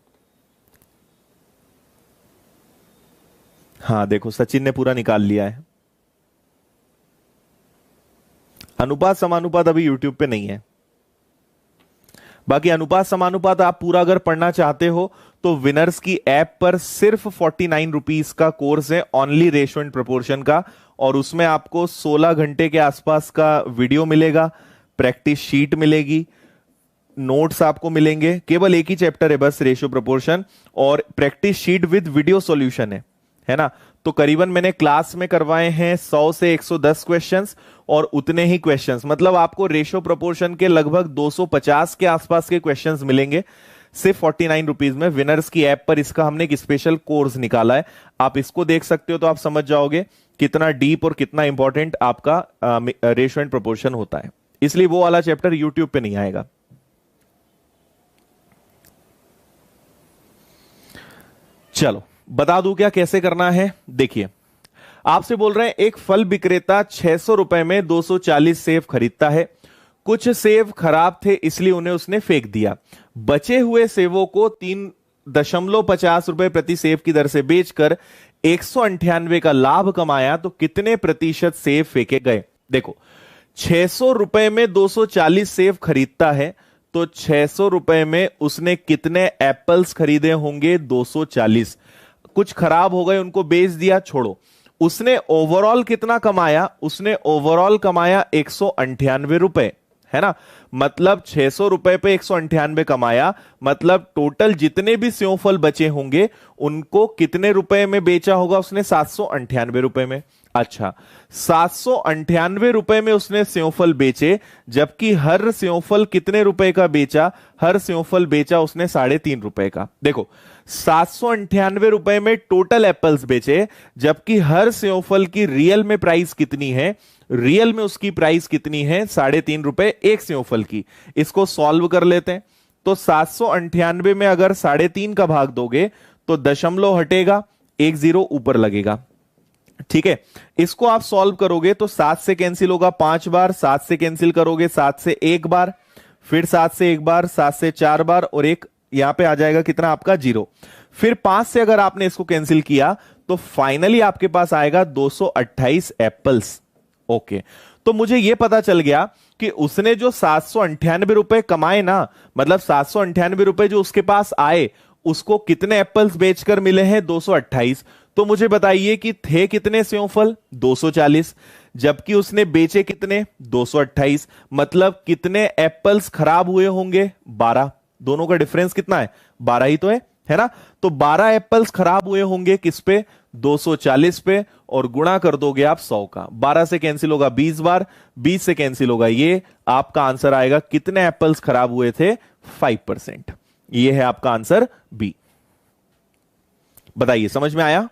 हाँ देखो, सचिन ने पूरा निकाल लिया है। अनुपात समानुपात अभी यूट्यूब पे नहीं है। बाकी अनुपात समानुपात आप पूरा अगर पढ़ना चाहते हो तो विनर्स की ऐप पर सिर्फ 49 रुपीज का कोर्स है, ओनली रेशियो एंड प्रोपोर्शन का, और उसमें आपको 16 घंटे के आसपास का वीडियो मिलेगा, प्रैक्टिस शीट मिलेगी, नोट्स आपको मिलेंगे। केवल एक ही चैप्टर है बस, रेशियो प्रोपोर्शन, और practice sheet with video solution है ना। तो करीबन मैंने क्लास में करवाए हैं 100 से 110 क्वेश्चंस, और उतने ही क्वेश्चंस, मतलब आपको रेशियो प्रोपोर्शन के लगभग 250 के आसपास के क्वेश्चंस मिलेंगे सिर्फ 49 रुपीज में। विनर्स की ऐप पर इसका हमने एक स्पेशल कोर्स निकाला है, आप इसको देख सकते हो तो आप समझ जाओगे कितना डीप और कितना इंपॉर्टेंट आपका रेशियो एंड प्रोपोर्शन होता है। इसलिए वो वाला चैप्टर यूट्यूब पे नहीं आएगा। चलो बता दूं क्या कैसे करना है। देखिए, आपसे बोल रहे हैं एक फल विक्रेता 600 रुपए में 240 सेब खरीदता है, कुछ सेव खराब थे इसलिए उन्हें उसने फेंक दिया। बचे हुए सेवों को 3.50 रुपए प्रति सेव की दर से बेचकर 198 का लाभ कमाया तो कितने प्रतिशत सेव फेंके गए? देखो, 600 रुपए में 240 सेव खरीदता है तो 600 रुपए में उसने कितने एप्पल्स खरीदे होंगे? 240। कुछ खराब हो गए, उनको बेच दिया, छोड़ो। उसने ओवरऑल कितना कमाया? उसने ओवरऑल कमाया 198 रुपए, है ना। मतलब 600 रुपए पे 198 कमाया, मतलब टोटल जितने भी सेवफल बचे होंगे उनको कितने रुपए में बेचा होगा उसने? 798 रुपए में। अच्छा, 798 रुपए में उसने सेवफल बेचे, जबकि हर सेवफल कितने रुपए का बेचा? हर सेवफल बेचा उसने 3.5 रुपए का। देखो, 798 रुपए में टोटल एप्पल्स बेचे, जबकि हर सेवफल की रियल में प्राइस कितनी है? रियल में उसकी प्राइस कितनी है? 3.5 रुपए एक सेवफल की। इसको सॉल्व कर लेते हैं। तो 798 में अगर 3.5 का भाग दोगे तो दशमलव हटेगा, एक जीरो ऊपर लगेगा। ठीक है, इसको आप सॉल्व करोगे तो 7 से कैंसिल होगा 5 बार, 7 से कैंसिल करोगे 7 से एक बार, फिर 7 से एक बार, 7 से 4 बार, और एक यहां पे आ जाएगा कितना आपका? 0। फिर 5 से अगर आपने इसको कैंसिल किया तो फाइनली आपके पास आएगा 228 एप्पल्स। ओके, तो मुझे यह पता चल गया कि उसने जो 798 रुपए कमाए ना, मतलब 798 रुपए जो उसके पास आए, उसको कितने एप्पल्स बेचकर मिले हैं? 228। तो मुझे बताइए कि थे कितने सेवफल? 240, जबकि उसने बेचे कितने? 228। मतलब कितने एप्पल्स खराब हुए होंगे? 12। दोनों का डिफरेंस कितना है? 12 ही तो है ना। तो 12 एप्पल्स खराब हुए होंगे किस पे? 240 पे, और गुणा कर दोगे आप 100 का। 12 से कैंसिल होगा 20 बार, 20 से कैंसिल होगा ये। आपका आंसर आएगा कितने एप्पल्स खराब हुए थे? 5%। ये है आपका आंसर बी। बताइए, समझ में आया?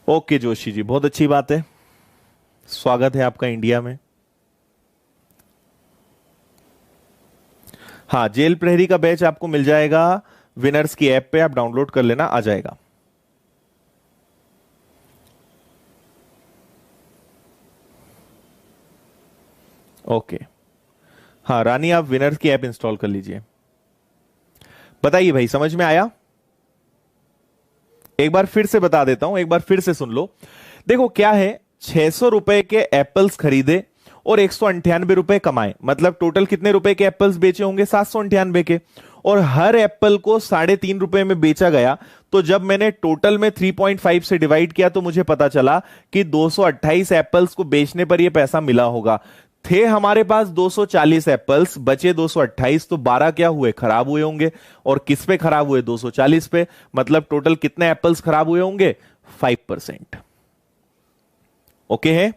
ओके जोशी जी, बहुत अच्छी बात है। स्वागत है आपका इंडिया में। हाँ, जेल प्रहरी का बैच आपको मिल जाएगा विनर्स की ऐप पे, आप डाउनलोड कर लेना, आ जाएगा। ओके, हाँ रानी, आप विनर्स की ऐप इंस्टॉल कर लीजिए। बताइए भाई, समझ में आया? एक बार फिर से बता देता हूं, एक बार फिर से सुन लो। देखो क्या है, 600 रुपए के एप्पल्स खरीदे और 198 रुपए कमाए, मतलब टोटल कितने रुपए के एप्पल्स बेचे होंगे? 798 के। और हर एप्पल को 3.5 रुपए में बेचा गया। तो जब मैंने टोटल में 3.5 से डिवाइड किया तो मुझे पता चला कि 228 एप्पल्स को बेचने पर यह पैसा मिला होगा। थे हमारे पास 240 एप्पल्स, बचे 228, तो 12 क्या हुए? खराब हुए होंगे। और किस पे खराब हुए? 240 पे। मतलब टोटल कितने एप्पल्स खराब हुए होंगे? 5%। ओके है?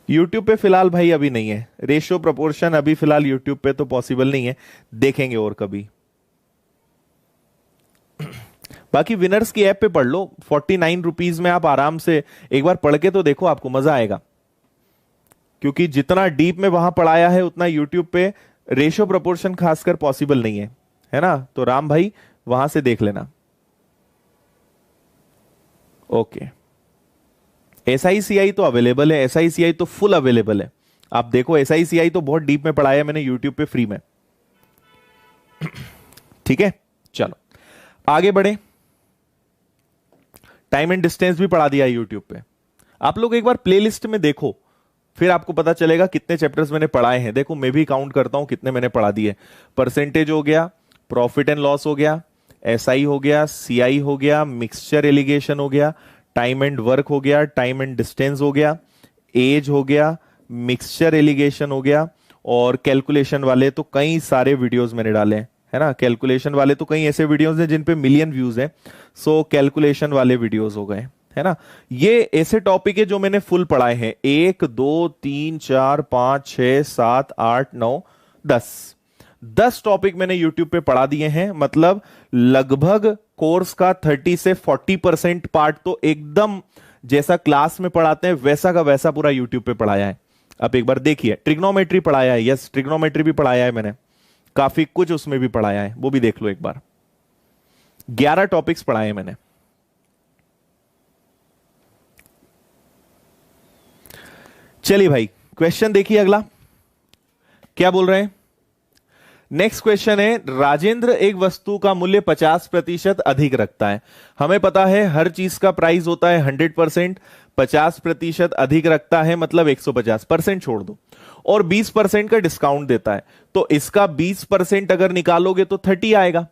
यूट्यूब पे फिलहाल भाई अभी नहीं है रेशियो प्रोपोर्शन, अभी फिलहाल यूट्यूब पे तो पॉसिबल नहीं है, देखेंगे और कभी। बाकी विनर्स की ऐप पे पढ़ लो, 49 रुपीज में आप आराम से एक बार पढ़ के तो देखो, आपको मजा आएगा। क्योंकि जितना डीप में वहां पढ़ाया है उतना यूट्यूब पे रेशियो प्रोपोर्शन खासकर पॉसिबल नहीं है ना। तो राम भाई वहां से देख लेना। ओके, SICI तो अवेलेबल है, SICI तो फुल अवेलेबल है। आप देखो, SICI तो बहुत डीप में पढ़ाया है मैंने यूट्यूब पे फ्री में। ठीक है, चलो आगे बढ़े। टाइम एंड डिस्टेंस भी पढ़ा दिया है यूट्यूब पे। आप लोग एक बार प्लेलिस्ट में देखो, फिर आपको पता चलेगा कितने चैप्टर्स मैंने पढ़ाए हैं। देखो मैं भी काउंट करता हूं कितने मैंने पढ़ा दिए। परसेंटेज हो गया, प्रॉफिट एंड लॉस हो गया, SI हो गया, CI हो गया, मिक्सचर एलिगेशन हो गया, टाइम एंड वर्क हो गया, टाइम एंड डिस्टेंस हो गया, एज हो गया, मिक्सचर एलिगेशन हो गया, और कैलकुलेशन वाले तो कई सारे वीडियोस मैंने डाले हैं, है ना। कैलकुलेशन वाले तो कई ऐसे वीडियोस हैं जिन पे मिलियन व्यूज हैं। सो कैलकुलेशन वाले वीडियोस हो गए, है ना। ये ऐसे टॉपिक है जो मैंने फुल पढ़ाए हैं। 1 2 3 4 5 6 7 8 9 10 टॉपिक मैंने यूट्यूब पे पढ़ा दिए हैं। मतलब लगभग कोर्स का 30 से 40% पार्ट तो एकदम जैसा क्लास में पढ़ाते हैं वैसा का वैसा पूरा यूट्यूब पे पढ़ाया है। अब एक बार देखिए, ट्रिग्नोमेट्री पढ़ाया है, यस ट्रिग्नोमेट्री भी पढ़ाया है मैंने, काफी कुछ उसमें भी पढ़ाया है, वो भी देख लो एक बार। 11 टॉपिक्स पढ़ाए हैं मैंने। चलिए भाई, क्वेश्चन देखिए अगला क्या बोल रहे हैं। नेक्स्ट क्वेश्चन है, राजेंद्र एक वस्तु का मूल्य 50% अधिक रखता है। हमें पता है हर चीज का प्राइस होता है 100%, 50% अधिक रखता है मतलब 150%, छोड़ दो, और 20% का डिस्काउंट देता है। तो इसका 20% अगर निकालोगे तो 30 आएगा,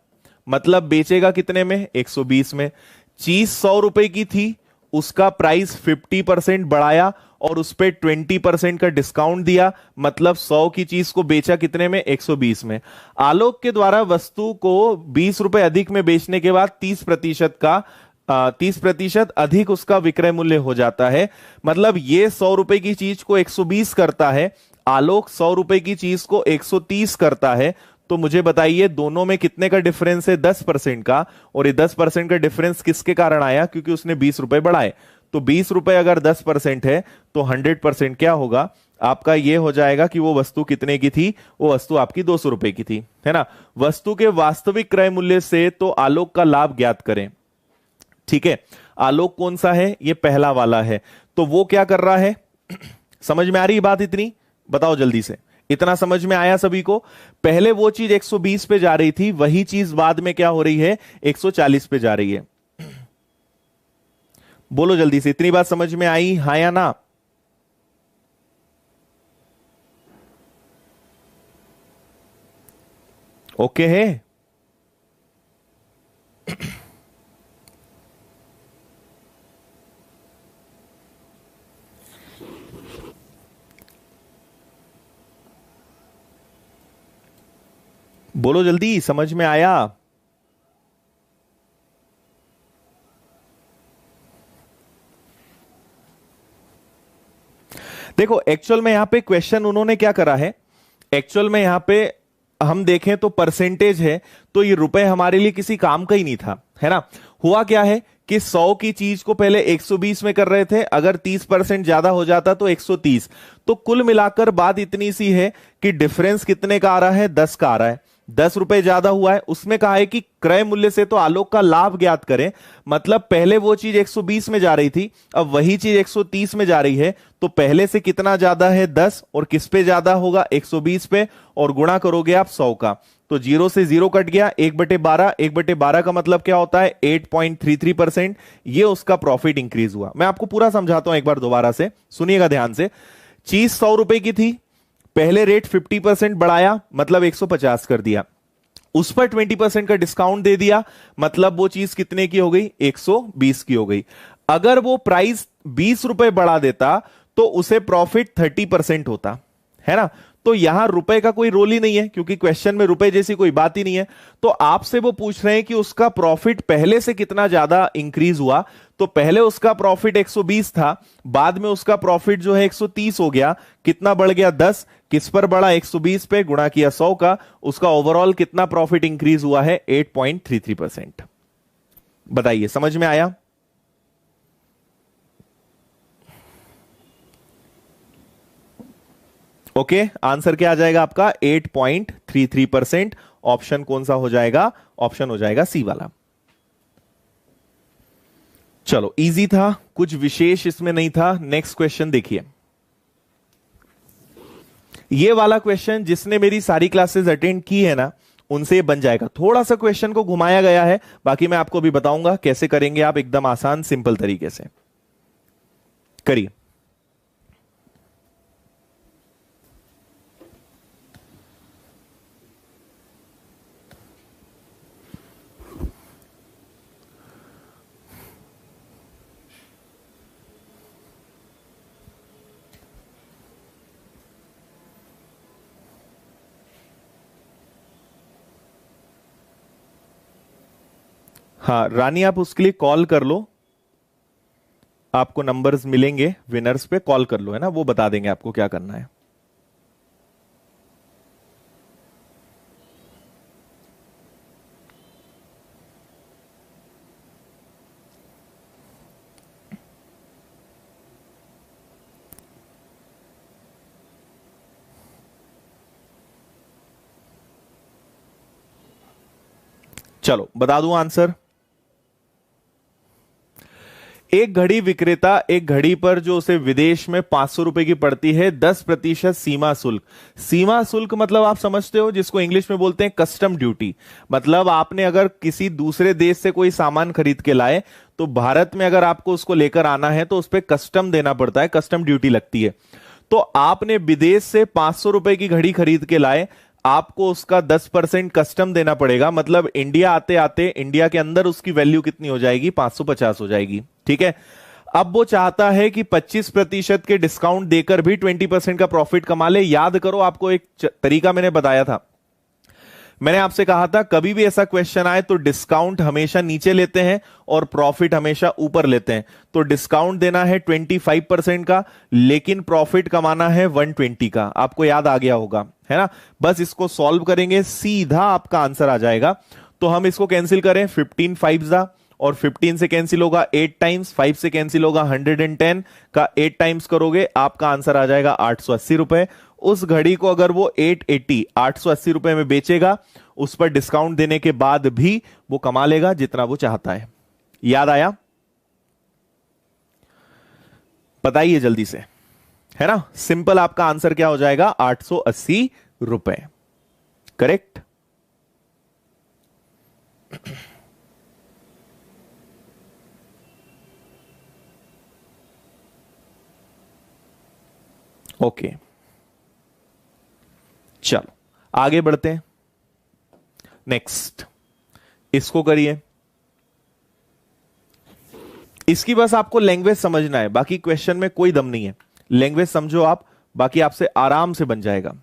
मतलब बेचेगा कितने में, 120 में। चीज 100 रुपए की थी, उसका प्राइस 50% बढ़ाया और उस पर 20% का डिस्काउंट दिया, मतलब 100 की चीज को बेचा कितने में, 120 में। आलोक के द्वारा वस्तु को 20 रुपए अधिक में बेचने के बाद 30% अधिक उसका विक्रय मूल्य हो जाता है। मतलब ये 100 रुपए की चीज को 120 करता है, आलोक 100 रुपए की चीज को 130 करता है। तो मुझे बताइए दोनों में कितने का डिफरेंस है, 10% का। और ये 10% का डिफरेंस किसके कारण आया, क्योंकि उसने 20 रुपए बढ़ाए। तो 20 रुपए अगर 10% है तो 100% क्या होगा आपका, ये हो जाएगा कि वो वस्तु कितने की थी, वो वस्तु आपकी 200 रुपए की थी, है ना। वस्तु के वास्तविक क्रय मूल्य से तो आलोक का लाभ ज्ञात करें। ठीक है, आलोक कौन सा है, ये पहला वाला है। तो वो क्या कर रहा है, समझ में आ रही बात इतनी, बताओ जल्दी से, इतना समझ में आया सभी को। पहले वो चीज 120 पे जा रही थी, वही चीज बाद में क्या हो रही है, 140 पे जा रही है। बोलो जल्दी से, इतनी बात समझ में आई, हाँ या ना। ओके है। बोलो जल्दी, समझ में आया। देखो एक्चुअल में यहां पे क्वेश्चन उन्होंने क्या करा है, एक्चुअल में यहां पे हम देखें तो परसेंटेज है, तो ये रुपए हमारे लिए किसी काम का ही नहीं था, है ना। हुआ क्या है कि 100 की चीज को पहले 120 में कर रहे थे, अगर 30% ज्यादा हो जाता तो 130। तो कुल मिलाकर बात इतनी सी है कि डिफरेंस कितने का आ रहा है, 10 का आ रहा है। 10 रुपए ज्यादा हुआ है, उसमें कहा है कि क्रय मूल्य से तो आलोक का लाभ ज्ञात करें। मतलब पहले वो चीज 120 में जा रही थी, अब वही चीज 130 में जा रही है। तो पहले से कितना ज्यादा है, 10, और किस पे ज्यादा होगा, 120 पे, और गुणा करोगे आप 100 का। तो 0 से 0 कट गया, 1/12, 1/12 का मतलब क्या होता है, 8.33%। ये उसका प्रॉफिट इंक्रीज हुआ। मैं आपको पूरा समझाता हूं एक बार दोबारा से, सुनिएगा ध्यान से। चीज 100 रुपए की थी, पहले रेट 50% बढ़ाया, मतलब 150 कर दिया, उस पर 20% का डिस्काउंट दे दिया, मतलब वो चीज कितने की हो गई, 120 की हो गई। अगर वो प्राइस 20 रुपए बढ़ा देता तो उसे प्रॉफिट 30% होता, है ना। तो यहां रुपए का कोई रोल ही नहीं है, क्योंकि क्वेश्चन में रुपए जैसी कोई बात ही नहीं है। तो आपसे वो पूछ रहे हैं कि उसका प्रॉफिट पहले से कितना ज्यादा इंक्रीज हुआ। तो पहले उसका प्रॉफिट 120 था, बाद में उसका प्रॉफिट जो है 130 हो गया। कितना बढ़ गया, 10, किस पर बढ़ा, 120 पे, गुणा किया 100 का। उसका ओवरऑल कितना प्रॉफिट इंक्रीज हुआ है, 8.33%। बताइए समझ में आया। ओके, आंसर क्या आ जाएगा आपका, 8.33%। ऑप्शन कौन सा हो जाएगा, ऑप्शन हो जाएगा सी वाला। चलो इजी था, कुछ विशेष इसमें नहीं था। नेक्स्ट क्वेश्चन देखिए, ये वाला क्वेश्चन जिसने मेरी सारी क्लासेस अटेंड की है ना, उनसे बन जाएगा। थोड़ा सा क्वेश्चन को घुमाया गया है, बाकी मैं आपको भी बताऊंगा कैसे करेंगे आप, एकदम आसान सिंपल तरीके से करिए। हाँ रानी, आप उसके लिए कॉल कर लो, आपको नंबर्स मिलेंगे विनर्स पे, कॉल कर लो, है ना, वो बता देंगे आपको क्या करना है। चलो बता दूं आंसर। एक घड़ी विक्रेता एक घड़ी पर जो उसे विदेश में 500 रुपए की पड़ती है 10% सीमा शुल्क। सीमा शुल्क मतलब आप समझते हो, जिसको इंग्लिश में बोलते हैं कस्टम ड्यूटी। मतलब आपने अगर किसी दूसरे देश से कोई सामान खरीद के लाए तो भारत में अगर आपको उसको लेकर आना है तो उस पर कस्टम देना पड़ता है, कस्टम ड्यूटी लगती है। तो आपने विदेश से 500 रुपए की घड़ी खरीद के लाए, आपको उसका 10% कस्टम देना पड़ेगा। मतलब इंडिया आते आते इंडिया के अंदर उसकी वैल्यू कितनी हो जाएगी, 550 हो जाएगी। ठीक है। अब वो चाहता है कि 25% के डिस्काउंट देकर भी 20% का प्रॉफिट कमा ले। याद करो, आपको एक तरीका मैंने बताया था, मैंने आपसे कहा था कभी भी ऐसा क्वेश्चन आए तो डिस्काउंट हमेशा नीचे लेते हैं और प्रॉफिट हमेशा ऊपर लेते हैं। तो डिस्काउंट देना है 25% का, लेकिन प्रॉफिट कमाना है 120 का। आपको याद आ गया होगा, है ना। बस इसको सॉल्व करेंगे, सीधा आपका आंसर आ जाएगा। तो हम इसको कैंसिल करें, 15 5 जा, और 15 से कैंसिल होगा 8 टाइम्स, 5 से कैंसिल होगा 110 का 8 टाइम्स करोगे, आपका आंसर आ जाएगा 880 रुपए। उस घड़ी को अगर वो 880 रुपए में बेचेगा, उस पर डिस्काउंट देने के बाद भी वो कमा लेगा जितना वो चाहता है। याद आया? बताइए जल्दी से, है ना। सिंपल, आपका आंसर क्या हो जाएगा, 880 रुपए। करेक्ट। ओके, चलो आगे बढ़ते हैं। नेक्स्ट, इसको करिए। इसकी बस आपको लैंग्वेज समझना है, बाकी क्वेश्चन में कोई दम नहीं है। लैंग्वेज समझो आप, बाकी आपसे आराम से बन जाएगा।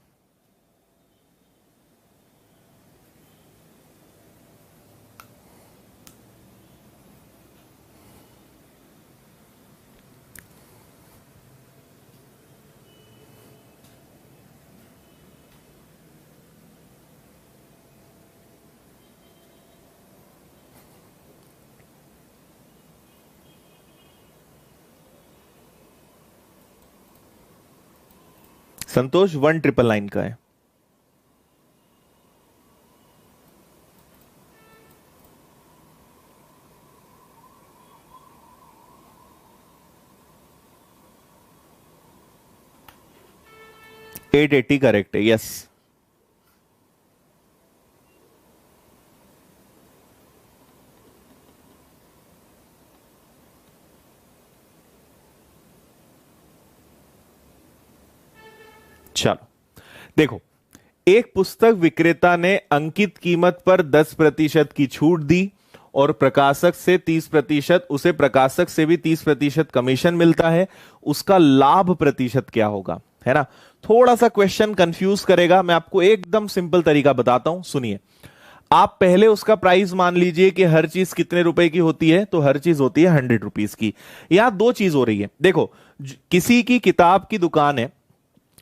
संतोष 1999 का है। एट 80 करेक्ट है, यस। चलो देखो, एक पुस्तक विक्रेता ने अंकित कीमत पर 10% की छूट दी और प्रकाशक से 30%, उसे प्रकाशक से भी 30% कमीशन मिलता है। उसका लाभ प्रतिशत क्या होगा, है ना। थोड़ा सा क्वेश्चन कंफ्यूज करेगा, मैं आपको एकदम सिंपल तरीका बताता हूं, सुनिए। आप पहले उसका प्राइस मान लीजिए कि हर चीज कितने रुपए की होती है, तो हर चीज होती है 100 रुपीज की। यहां दो चीज हो रही है, देखो, किसी की किताब की दुकान है,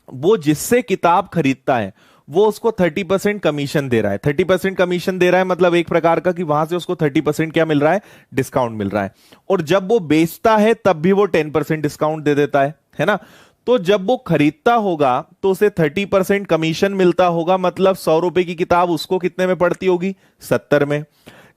वो जिससे किताब खरीदता है वो उसको 30% कमीशन दे रहा है। 30% कमीशन दे रहा है मतलब एक प्रकार का कि वहां से उसको 30% क्या मिल रहा है, डिस्काउंट मिल रहा है। और जब वो बेचता है तब भी वो 10% डिस्काउंट दे देता है ना। तो जब वो खरीदता होगा तो उसे 30% कमीशन मिलता होगा, मतलब 100 रुपए की किताब उसको कितने में पड़ती होगी, 70 में।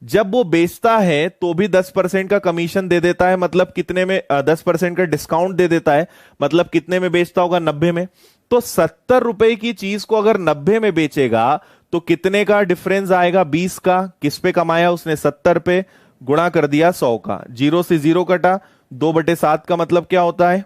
जब वो बेचता है तो भी 10% का कमीशन दे देता है, मतलब कितने में, 10% का डिस्काउंट दे देता है, मतलब कितने में बेचता होगा, 90 में। तो 70 रुपए की चीज को अगर 90 में बेचेगा तो कितने का डिफरेंस आएगा, 20 का। किस पे कमाया उसने, 70 पे, गुणा कर दिया 100 का, जीरो से जीरो कटा, 2/7 का मतलब क्या होता है,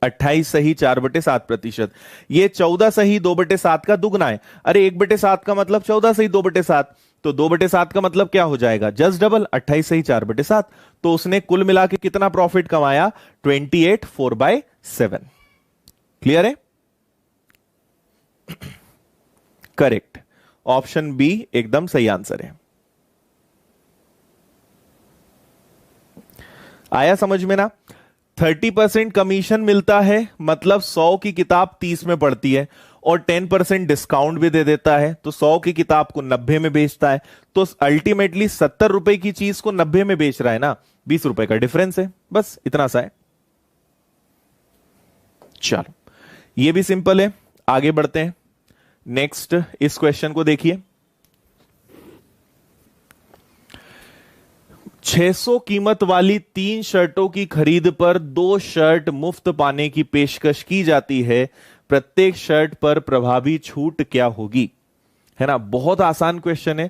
28 सही 4/7%। ये 14 सही 2/7 का दुगना है। अरे 1/7 का मतलब 14 सही 2/7, तो 2/7 का मतलब क्या हो जाएगा, जस्ट डबल, 28 सही 4/7। तो उसने कुल मिला के कितना प्रॉफिट कमाया, 28 4/7। क्लियर है? करेक्ट, ऑप्शन बी एकदम सही आंसर है। आया समझ में ना। 30% कमीशन मिलता है, मतलब 100 की किताब 30 में पड़ती है, और 10% डिस्काउंट भी दे देता है, तो 100 की किताब को 90 में बेचता है। तो अल्टीमेटली 70 रुपए की चीज को 90 में बेच रहा है ना, 20 रुपए का डिफरेंस है, बस इतना सा है। चलो ये भी सिंपल है, आगे बढ़ते हैं। नेक्स्ट, इस क्वेश्चन को देखिए। 600 कीमत वाली 3 शर्टों की खरीद पर 2 शर्ट मुफ्त पाने की पेशकश की जाती है, प्रत्येक शर्ट पर प्रभावी छूट क्या होगी? है ना, बहुत आसान क्वेश्चन है,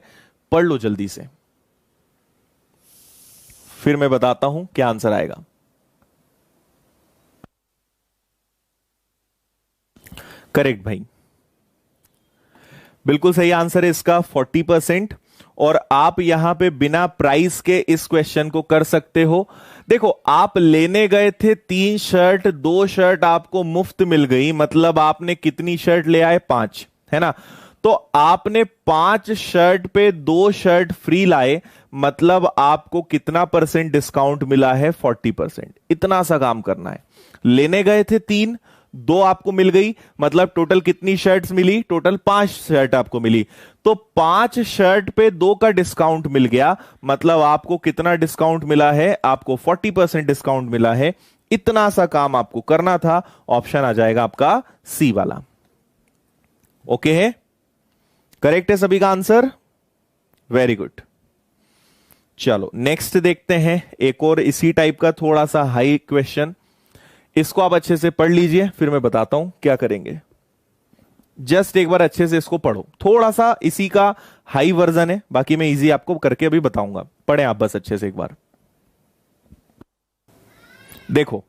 पढ़ लो जल्दी से, फिर मैं बताता हूं क्या आंसर आएगा। करेक्ट भाई, बिल्कुल सही आंसर है इसका 40%। और आप यहां पे बिना प्राइस के इस क्वेश्चन को कर सकते हो। देखो, आप लेने गए थे 3 शर्ट, 2 शर्ट आपको मुफ्त मिल गई, मतलब आपने कितनी शर्ट ले आए? 5, है ना। तो आपने 5 शर्ट पे 2 शर्ट फ्री लाए, मतलब आपको कितना परसेंट डिस्काउंट मिला है? 40%। इतना सा काम करना है। लेने गए थे 3, 2 आपको मिल गई, मतलब टोटल कितनी शर्ट्स मिली? टोटल 5 शर्ट आपको मिली। तो 5 शर्ट पे 2 का डिस्काउंट मिल गया, मतलब आपको कितना डिस्काउंट मिला है? आपको 40% डिस्काउंट मिला है। इतना सा काम आपको करना था। ऑप्शन आ जाएगा आपका सी वाला। ओके है, करेक्ट है सभी का आंसर? Very good. चलो नेक्स्ट देखते हैं, एक और इसी टाइप का थोड़ा सा हाई क्वेश्चन। इसको आप अच्छे से पढ़ लीजिए, फिर मैं बताता हूं क्या करेंगे। जस्ट एक बार अच्छे से इसको पढ़ो, थोड़ा सा इसी का हाई वर्जन है, बाकी मैं इजी आपको करके अभी बताऊंगा। पढ़ें आप बस अच्छे से एक बार। देखो,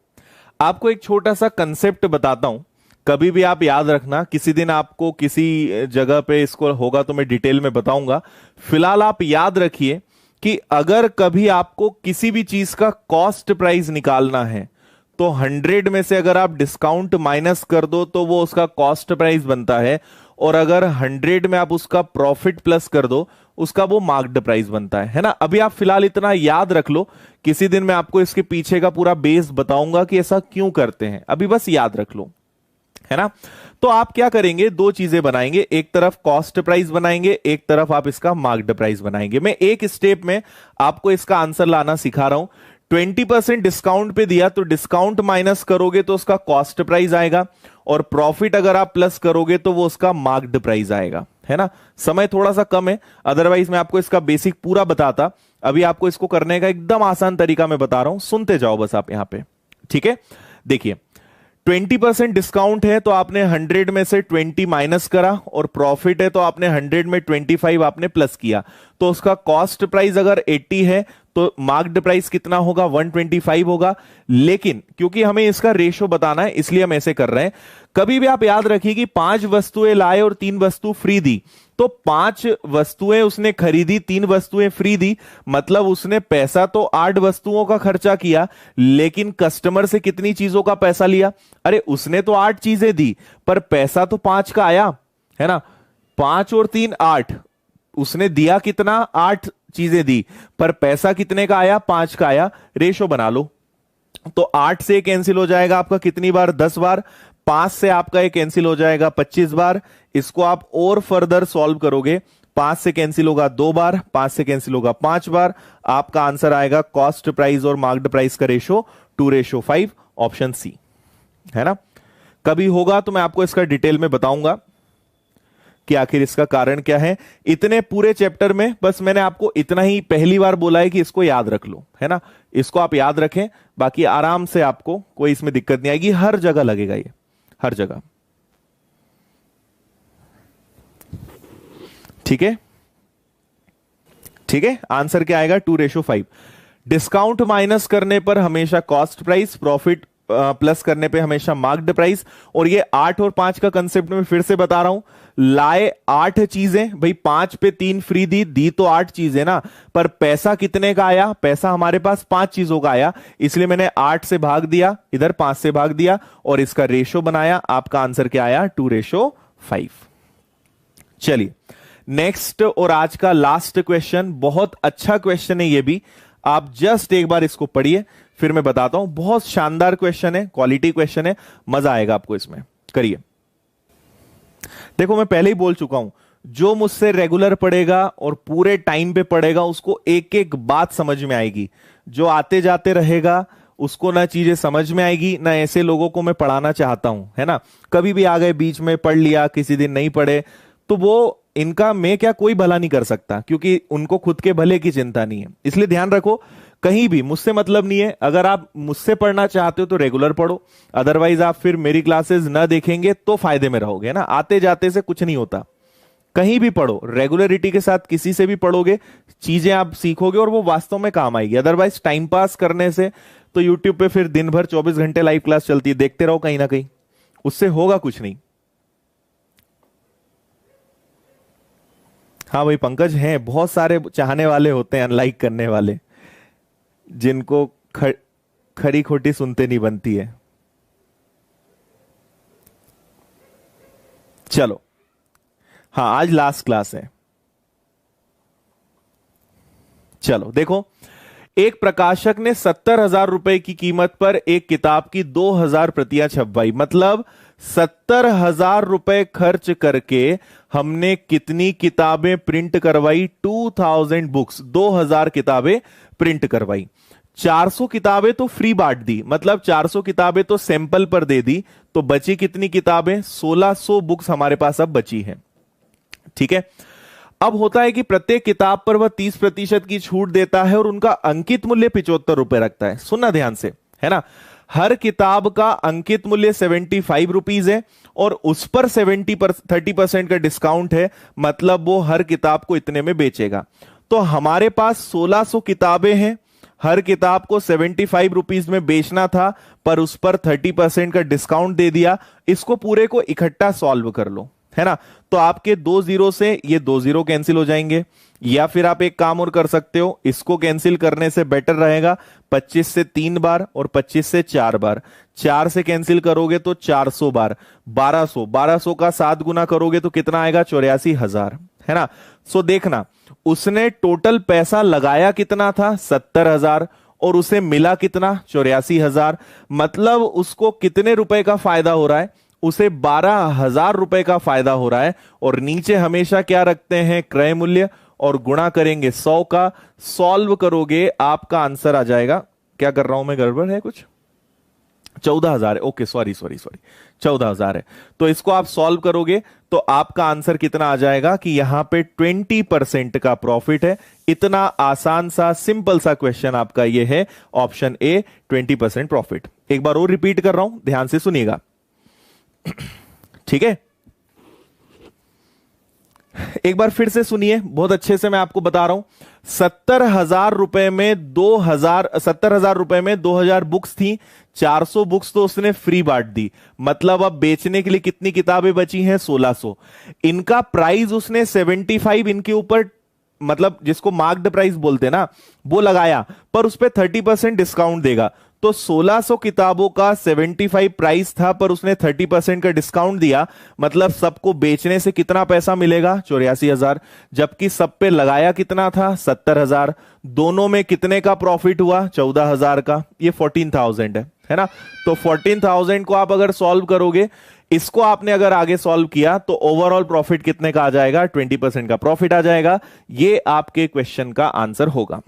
आपको एक छोटा सा कंसेप्ट बताता हूं, कभी भी आप याद रखना। किसी दिन आपको किसी जगह पे इसको होगा तो मैं डिटेल में बताऊंगा। फिलहाल आप याद रखिए कि अगर कभी आपको किसी भी चीज का कॉस्ट प्राइस निकालना है, तो 100 में से अगर आप डिस्काउंट माइनस कर दो तो वो उसका कॉस्ट प्राइस बनता है, और अगर 100 में आप उसका प्रॉफिट प्लस कर दो, उसका वो मार्क्ड प्राइस बनता है ना। अभी आप फिलहाल इतना याद रख लो, किसी दिन मैं आपको इसके पीछे का पूरा बेस बताऊंगा कि ऐसा क्यों करते हैं, अभी बस याद रख लो, है ना। तो आप क्या करेंगे? 2 चीजें बनाएंगे, एक तरफ कॉस्ट प्राइस बनाएंगे, एक तरफ आप इसका मार्क्ड प्राइस बनाएंगे। मैं एक स्टेप में आपको इसका आंसर लाना सिखा रहा हूं। 20% डिस्काउंट पे दिया तो डिस्काउंट माइनस करोगे तो उसका कॉस्ट प्राइस आएगा, और प्रॉफिट अगर आप प्लस करोगे तो वो उसका मार्क्ड प्राइस आएगा, है ना। समय थोड़ा सा कम है, अदरवाइज मैं आपको इसका बेसिक पूरा बताता। अभी आपको इसको करने का एकदम आसान तरीका मैं बता रहा हूं, सुनते जाओ बस आप यहां पे, ठीक है। देखिए, 20% डिस्काउंट है तो आपने 100 में से 20 माइनस करा, और प्रॉफिट है तो आपने 100 में 25 आपने प्लस किया, तो उसका कॉस्ट प्राइस अगर 80 है तो मार्क्ड प्राइस कितना होगा? 125 होगा। लेकिन क्योंकि हमें इसका रेशो बताना है इसलिए हम ऐसे कर रहे हैं। कभी भी आप याद रखिए कि 5 वस्तुएं लाए और 3 वस्तु फ्री दी, तो 5 वस्तुएं उसने खरीदी, 3 वस्तुएं फ्री दी, मतलब उसने पैसा तो 8 वस्तुओं का खर्चा किया, लेकिन कस्टमर से कितनी चीजों का पैसा लिया? अरे उसने तो 8 चीजें दी, पर पैसा तो 5 का आया, है ना। 5 और 3 8, उसने दिया कितना? 8 चीजें दी, पर पैसा कितने का आया? 5 का आया। रेशो बना लो, तो 8 से कैंसिल हो जाएगा आपका कितनी बार? 10 बार। 5 से आपका ये कैंसिल हो जाएगा 25 बार। इसको आप और फर्दर सॉल्व करोगे, 5 से कैंसिल होगा 2 बार, 5 से कैंसिल होगा 5 बार। आपका आंसर आएगा कॉस्ट प्राइस और मार्क्ड प्राइस का रेशो 2:5, ऑप्शन सी, है ना। कभी होगा तो मैं आपको इसका डिटेल में बताऊंगा कि आखिर इसका कारण क्या है। इतने पूरे चैप्टर में बस मैंने आपको इतना ही पहली बार बोला है कि इसको याद रख लो, है ना। इसको आप याद रखें, बाकी आराम से आपको कोई इसमें दिक्कत नहीं आएगी, हर जगह लगेगा ये, हर जगह, ठीक है। ठीक है, आंसर क्या आएगा? 2:5। डिस्काउंट माइनस करने पर हमेशा कॉस्ट प्राइस, प्रॉफिट प्लस करने पे हमेशा मार्क्ड प्राइस। और ये 8 और 5 का कंसेप्ट मैं फिर से बता रहा हूं। लाए 8 चीजें, भाई 5 पे 3 फ्री दी तो 8 चीजें ना, पर पैसा कितने का आया? पैसा हमारे पास 5 चीजों का आया, इसलिए मैंने 8 से भाग दिया, इधर 5 से भाग दिया, और इसका रेशो बनाया। आपका आंसर क्या आया? 2:5। चलिए नेक्स्ट और आज का लास्ट क्वेश्चन, बहुत अच्छा क्वेश्चन है ये भी, आप जस्ट एक बार इसको पढ़िए फिर मैं बताता हूं। बहुत शानदार क्वेश्चन है, क्वालिटी क्वेश्चन है, मजा आएगा आपको इसमें। करिए। देखो मैं पहले ही बोल चुका हूं, जो मुझसे रेगुलर पढ़ेगा और पूरे टाइम पे पढ़ेगा उसको एक एक बात समझ में आएगी। जो आते जाते रहेगा उसको ना चीजें समझ में आएगी, ना ऐसे लोगों को मैं पढ़ाना चाहता हूं, है ना। कभी भी आ गए बीच में, पढ़ लिया, किसी दिन नहीं पढ़े, तो वो इनका मैं क्या कोई भला नहीं कर सकता, क्योंकि उनको खुद के भले की चिंता नहीं है। इसलिए ध्यान रखो, कहीं भी मुझसे मतलब नहीं है। अगर आप मुझसे पढ़ना चाहते हो तो रेगुलर पढ़ो, अदरवाइज आप फिर मेरी क्लासेस ना देखेंगे तो फायदे में रहोगे ना। आते जाते से कुछ नहीं होता, कहीं भी पढ़ो, रेगुलरिटी के साथ किसी से भी पढ़ोगे, चीजें आप सीखोगे और वो वास्तव में काम आएगी। अदरवाइज टाइम पास करने से तो यूट्यूब पे फिर दिन भर 24 घंटे लाइव क्लास चलती है, देखते रहो कहीं ना कहीं, उससे होगा कुछ नहीं। हाँ भाई पंकज, हैं बहुत सारे चाहने वाले होते हैं, अनलाइक करने वाले, जिनको खरी खोटी सुनते नहीं बनती है। चलो, हाँ आज लास्ट क्लास है। चलो देखो, एक प्रकाशक ने 70,000 रुपए की कीमत पर एक किताब की 2,000 प्रतियां छपवाई। मतलब 70,000 रुपए खर्च करके हमने कितनी किताबें प्रिंट करवाई? 2000 बुक्स, 2000 किताबें प्रिंट करवाई। 400 किताबें तो फ्री बांट दी, मतलब 400 किताबें तो सैंपल पर दे दी, तो बची कितनी किताबें? 1600 बुक्स हमारे पास अब बची हैं। ठीक है, अब होता है कि प्रत्येक किताब पर वह 30% की छूट देता है और उनका अंकित मूल्य 75 रुपए रखता है। सुनना ध्यान से, है ना, हर किताब का अंकित मूल्य 75 रुपीज है और उस पर 30% का डिस्काउंट है, मतलब वो हर किताब को इतने में बेचेगा। तो हमारे पास 1600 किताबें हैं, हर किताब को 75 रुपीज में बेचना था, पर उस पर 30% का डिस्काउंट दे दिया। इसको पूरे को इकट्ठा सॉल्व कर लो, है ना। तो आपके 2 जीरो से ये 2 जीरो कैंसिल हो जाएंगे, या फिर आप एक काम और कर सकते हो, इसको कैंसिल करने से बेटर रहेगा 25 से 3 बार और 25 से 4 बार। 4 से कैंसिल करोगे तो 400 बार, 1200 का 7 गुना करोगे तो कितना आएगा? 84,000, है ना। सो देखना, उसने टोटल पैसा लगाया कितना था? 70,000, और उसे मिला कितना? 84,000। मतलब उसको कितने रुपए का फायदा हो रहा है? उसे 12,000 रुपए का फायदा हो रहा है। और नीचे हमेशा क्या रखते हैं? क्रय मूल्य, और गुणा करेंगे 100 का। सॉल्व करोगे आपका आंसर आ जाएगा, क्या कर रहा हूं मैं, गड़बड़ है कुछ? 14,000 है, ओके सॉरी 14,000 है। तो इसको आप सॉल्व करोगे तो आपका आंसर कितना आ जाएगा कि यहां पे 20% का प्रॉफिट है। इतना आसान सा सिंपल सा क्वेश्चन आपका ये है, ऑप्शन ए, 20% प्रॉफिट। एक बार और रिपीट कर रहा हूं, ध्यान से सुनिएगा, ठीक है। एक बार फिर से सुनिए, बहुत अच्छे से मैं आपको बता रहा हूं। 70,000 रुपए में 70,000 रुपए में 2,000 बुक्स थी, 400 बुक्स तो उसने फ्री बांट दी। मतलब अब बेचने के लिए कितनी किताबें बची हैं? 1600। इनका प्राइस उसने 75 इनके ऊपर, मतलब जिसको मार्क्ड प्राइस बोलते हैं ना, वो लगाया, पर उस पर 30% डिस्काउंट देगा। तो 1600 किताबों का 75 प्राइस था, पर उसने 30% का डिस्काउंट दिया, मतलब सबको बेचने से कितना पैसा मिलेगा? 84,000। जबकि सब पे लगाया कितना था? 70,000। दोनों में कितने का प्रॉफिट हुआ? 14,000 का। ये 14,000 है ना। तो 14,000 को आप अगर सॉल्व करोगे, इसको आपने अगर आगे सॉल्व किया, तो ओवरऑल प्रॉफिट कितने का आ जाएगा? 20% का प्रॉफिट आ जाएगा। ये आपके क्वेश्चन का आंसर होगा,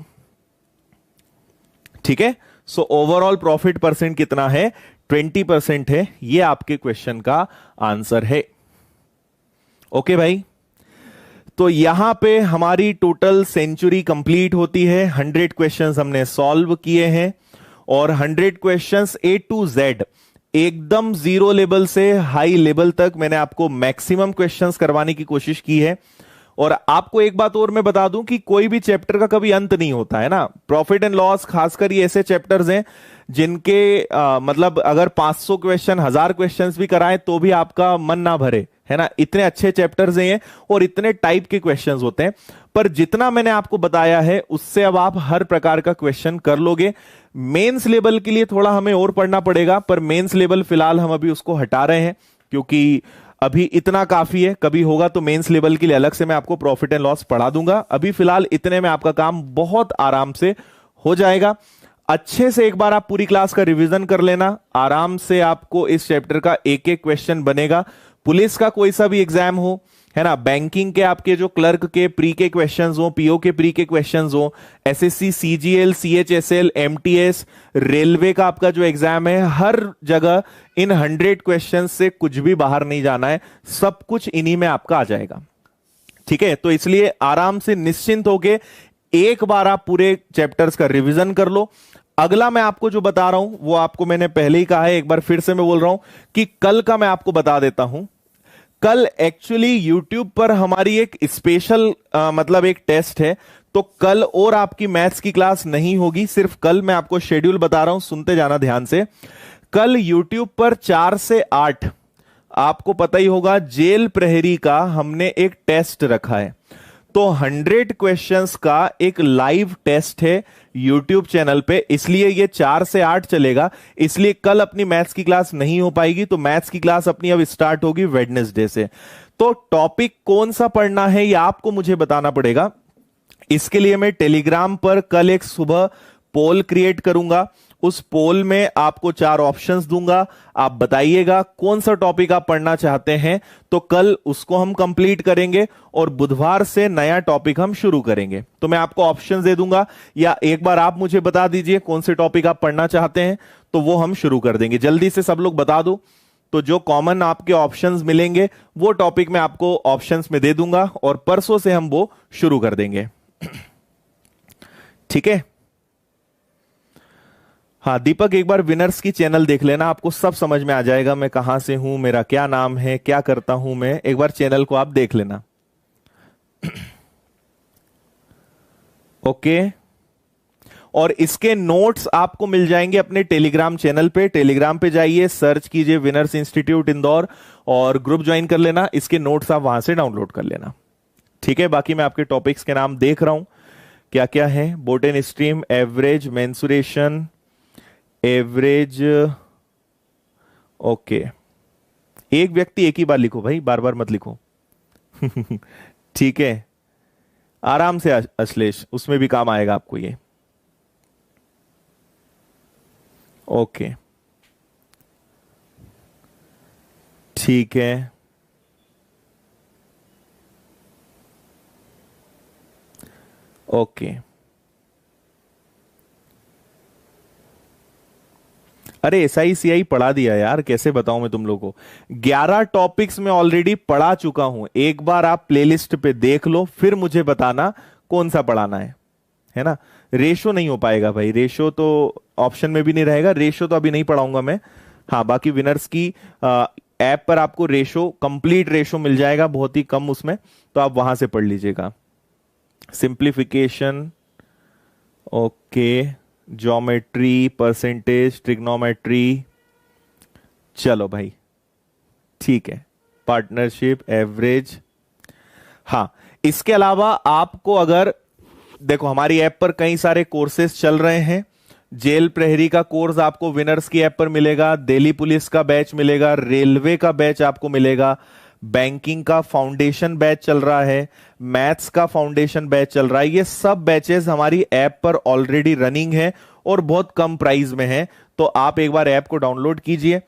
ठीक है। सो ओवरऑल प्रॉफिट परसेंट कितना है? 20% है। ये आपके क्वेश्चन का आंसर है। ओके भाई, तो यहां पे हमारी टोटल सेंचुरी कंप्लीट होती है। 100 क्वेश्चंस हमने सॉल्व किए हैं, और 100 क्वेश्चंस A to Z, एकदम जीरो लेवल से हाई लेवल तक मैंने आपको मैक्सिमम क्वेश्चंस करवाने की कोशिश की है। और आपको एक बात और मैं बता दूं कि कोई भी चैप्टर का कभी अंत नहीं होता है ना। प्रॉफिट एंड लॉस खासकर ये ऐसे चैप्टर्स हैं जिनके मतलब अगर 500 क्वेश्चन, 1000 क्वेश्चंस भी कराएं तो भी आपका मन ना भरे, है ना। इतने अच्छे चैप्टर्स हैं और इतने टाइप के क्वेश्चंस होते हैं। पर जितना मैंने आपको बताया है उससे अब आप हर प्रकार का क्वेश्चन कर लोगे। मेंस लेवल के लिए थोड़ा हमें और पढ़ना पड़ेगा, पर मेंस लेवल फिलहाल हम अभी उसको हटा रहे हैं, क्योंकि अभी इतना काफी है। कभी होगा तो मेंस लेवल के लिए अलग से मैं आपको प्रॉफिट एंड लॉस पढ़ा दूंगा। अभी फिलहाल इतने में आपका काम बहुत आराम से हो जाएगा। अच्छे से एक बार आप पूरी क्लास का रिवीजन कर लेना, आराम से आपको इस चैप्टर का एक एक क्वेश्चन बनेगा। पुलिस का कोई सा भी एग्जाम हो, है ना, बैंकिंग के आपके जो क्लर्क के प्री के क्वेश्चंस हो, पीओ के प्री के क्वेश्चंस हो, SSC, CGL, CHSL, MTS, railway का आपका जो एग्जाम है, हर जगह इन 100 क्वेश्चंस से कुछ भी बाहर नहीं जाना है, सब कुछ इन्हीं में आपका आ जाएगा, ठीक है, तो इसलिए आराम से निश्चिंत होके एक बार आप पूरे चैप्टर्स का रिवीजन कर लो। अगला मैं आपको जो बता रहा हूं वो आपको मैंने पहले ही कहा है, एक बार फिर से मैं बोल रहा हूं कि कल का मैं आपको बता देता हूं। कल एक्चुअली YouTube पर हमारी एक स्पेशल मतलब एक टेस्ट है, तो कल और आपकी मैथ्स की क्लास नहीं होगी। सिर्फ कल मैं आपको शेड्यूल बता रहा हूं, सुनते जाना ध्यान से। कल YouTube पर 4 से 8 आपको पता ही होगा जेल प्रहरी का हमने एक टेस्ट रखा है। तो 100 क्वेश्चंस का एक लाइव टेस्ट है YouTube चैनल पे, इसलिए ये 4 से 8 चलेगा। इसलिए कल अपनी मैथ्स की क्लास नहीं हो पाएगी, तो मैथ्स की क्लास अपनी अब स्टार्ट होगी वेडनेसडे से। तो टॉपिक कौन सा पढ़ना है ये आपको मुझे बताना पड़ेगा। इसके लिए मैं टेलीग्राम पर कल एक सुबह पोल क्रिएट करूंगा। उस पोल में आपको 4 ऑप्शंस दूंगा, आप बताइएगा कौन सा टॉपिक आप पढ़ना चाहते हैं। तो कल उसको हम कंप्लीट करेंगे और बुधवार से नया टॉपिक हम शुरू करेंगे। तो मैं आपको ऑप्शंस दे दूंगा, या एक बार आप मुझे बता दीजिए कौन से टॉपिक आप पढ़ना चाहते हैं, तो वो हम शुरू कर देंगे। जल्दी से सब लोग बता दो। तो जो कॉमन आपके ऑप्शंस मिलेंगे वो टॉपिक मैं आपको ऑप्शंस में दे दूंगा और परसों से हम वो शुरू कर देंगे। ठीक है। हाँ दीपक, एक बार विनर्स की चैनल देख लेना, आपको सब समझ में आ जाएगा मैं कहां से हूं, मेरा क्या नाम है, क्या करता हूं मैं। एक बार चैनल को आप देख लेना। ओके। और इसके नोट्स आपको मिल जाएंगे अपने टेलीग्राम चैनल पे। टेलीग्राम पे जाइए, सर्च कीजिए विनर्स इंस्टीट्यूट इंदौर और ग्रुप ज्वाइन कर लेना। इसके नोट्स आप वहां से डाउनलोड कर लेना। ठीक है। बाकी मैं आपके टॉपिक्स के नाम देख रहा हूं क्या क्या है। Boat and stream, average, mensuration, average. Okay, एक व्यक्ति एक ही बार लिखो भाई, बार बार मत लिखो। ठीक है, आराम से अश्लेष, उसमें भी काम आएगा आपको ये। ओके ठीक है। ओके, अरे SICI पढ़ा दिया यार, कैसे बताऊं मैं तुम लोगों को। 11 टॉपिक्स में ऑलरेडी पढ़ा चुका हूं। एक बार आप प्लेलिस्ट पे देख लो, फिर मुझे बताना कौन सा पढ़ाना है ना। रेशो नहीं हो पाएगा भाई, रेशो तो ऑप्शन में भी नहीं रहेगा, रेशो तो अभी नहीं पढ़ाऊंगा मैं। हाँ, बाकी विनर्स की ऐप पर आपको रेशो, कंप्लीट रेशो मिल जाएगा, बहुत ही कम उसमें, तो आप वहां से पढ़ लीजिएगा। Simplification, okay, geometry, percentage, trigonometry, चलो भाई ठीक है, पार्टनरशिप, एवरेज। हाँ, इसके अलावा आपको अगर देखो हमारी ऐप पर कई सारे कोर्सेज चल रहे हैं। जेल प्रहरी का कोर्स आपको विनर्स की ऐप पर मिलेगा, दिल्ली पुलिस का बैच मिलेगा, रेलवे का बैच आपको मिलेगा, बैंकिंग का फाउंडेशन बैच चल रहा है, मैथ्स का फाउंडेशन बैच चल रहा है। ये सब बैचेस हमारी ऐप पर ऑलरेडी रनिंग है और बहुत कम प्राइस में है। तो आप एक बार ऐप को डाउनलोड कीजिए।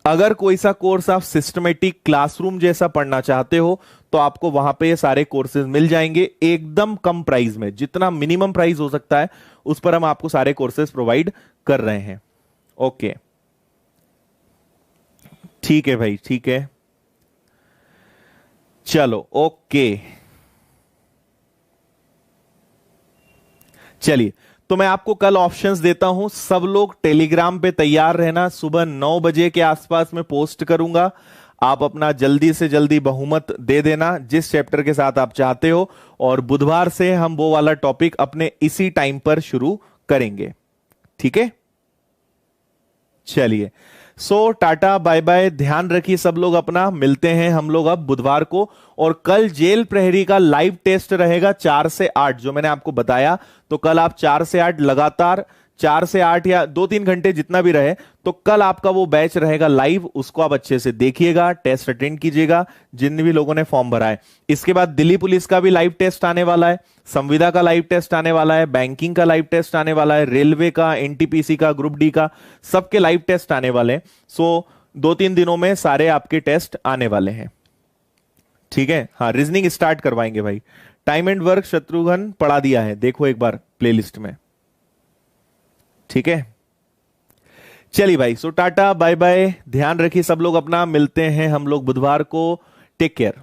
अगर कोई सा कोर्स आप सिस्टमेटिक क्लासरूम जैसा पढ़ना चाहते हो तो आपको वहां पे ये सारे कोर्सेज मिल जाएंगे एकदम कम प्राइस में। जितना मिनिमम प्राइस हो सकता है उस पर हम आपको सारे कोर्सेज प्रोवाइड कर रहे हैं। ओके ठीक है भाई, ठीक है, चलो ओके। चलिए, तो मैं आपको कल ऑप्शंस देता हूं। सब लोग टेलीग्राम पे तैयार रहना, सुबह 9 बजे के आसपास में पोस्ट करूंगा। आप अपना जल्दी से जल्दी बहुमत दे देना जिस चैप्टर के साथ आप चाहते हो, और बुधवार से हम वो वाला टॉपिक अपने इसी टाइम पर शुरू करेंगे। ठीक है, चलिए, सो टाटा बाय बाय, ध्यान रखिए सब लोग अपना। मिलते हैं हम लोग अब बुधवार को। और कल जेल प्रहरी का लाइव टेस्ट रहेगा 4 से 8, जो मैंने आपको बताया। तो कल आप 4 से 8 लगातार, 4 से 8 या 2-3 घंटे जितना भी रहे, तो कल आपका वो बैच रहेगा लाइव। उसको आप अच्छे से देखिएगा, टेस्ट अटेंड कीजिएगा जिन भी लोगों ने फॉर्म भरा है। इसके बाद दिल्ली पुलिस का भी लाइव टेस्ट आने वाला है, संविदा का लाइव टेस्ट आने वाला है, बैंकिंग का लाइव टेस्ट आने वाला है, रेलवे का, NTPC का, ग्रुप डी का, सबके लाइव टेस्ट आने वाले हैं। सो 2-3 दिनों में सारे आपके टेस्ट आने वाले हैं। ठीक है, हाँ, रीजनिंग स्टार्ट करवाएंगे भाई। टाइम एंड वर्क शत्रुघ्न पढ़ा दिया है, देखो एक बार प्लेलिस्ट में। ठीक है, चलिए भाई, सो टाटा बाय बाय, ध्यान रखिए सब लोग अपना। मिलते हैं हम लोग बुधवार को। Take care.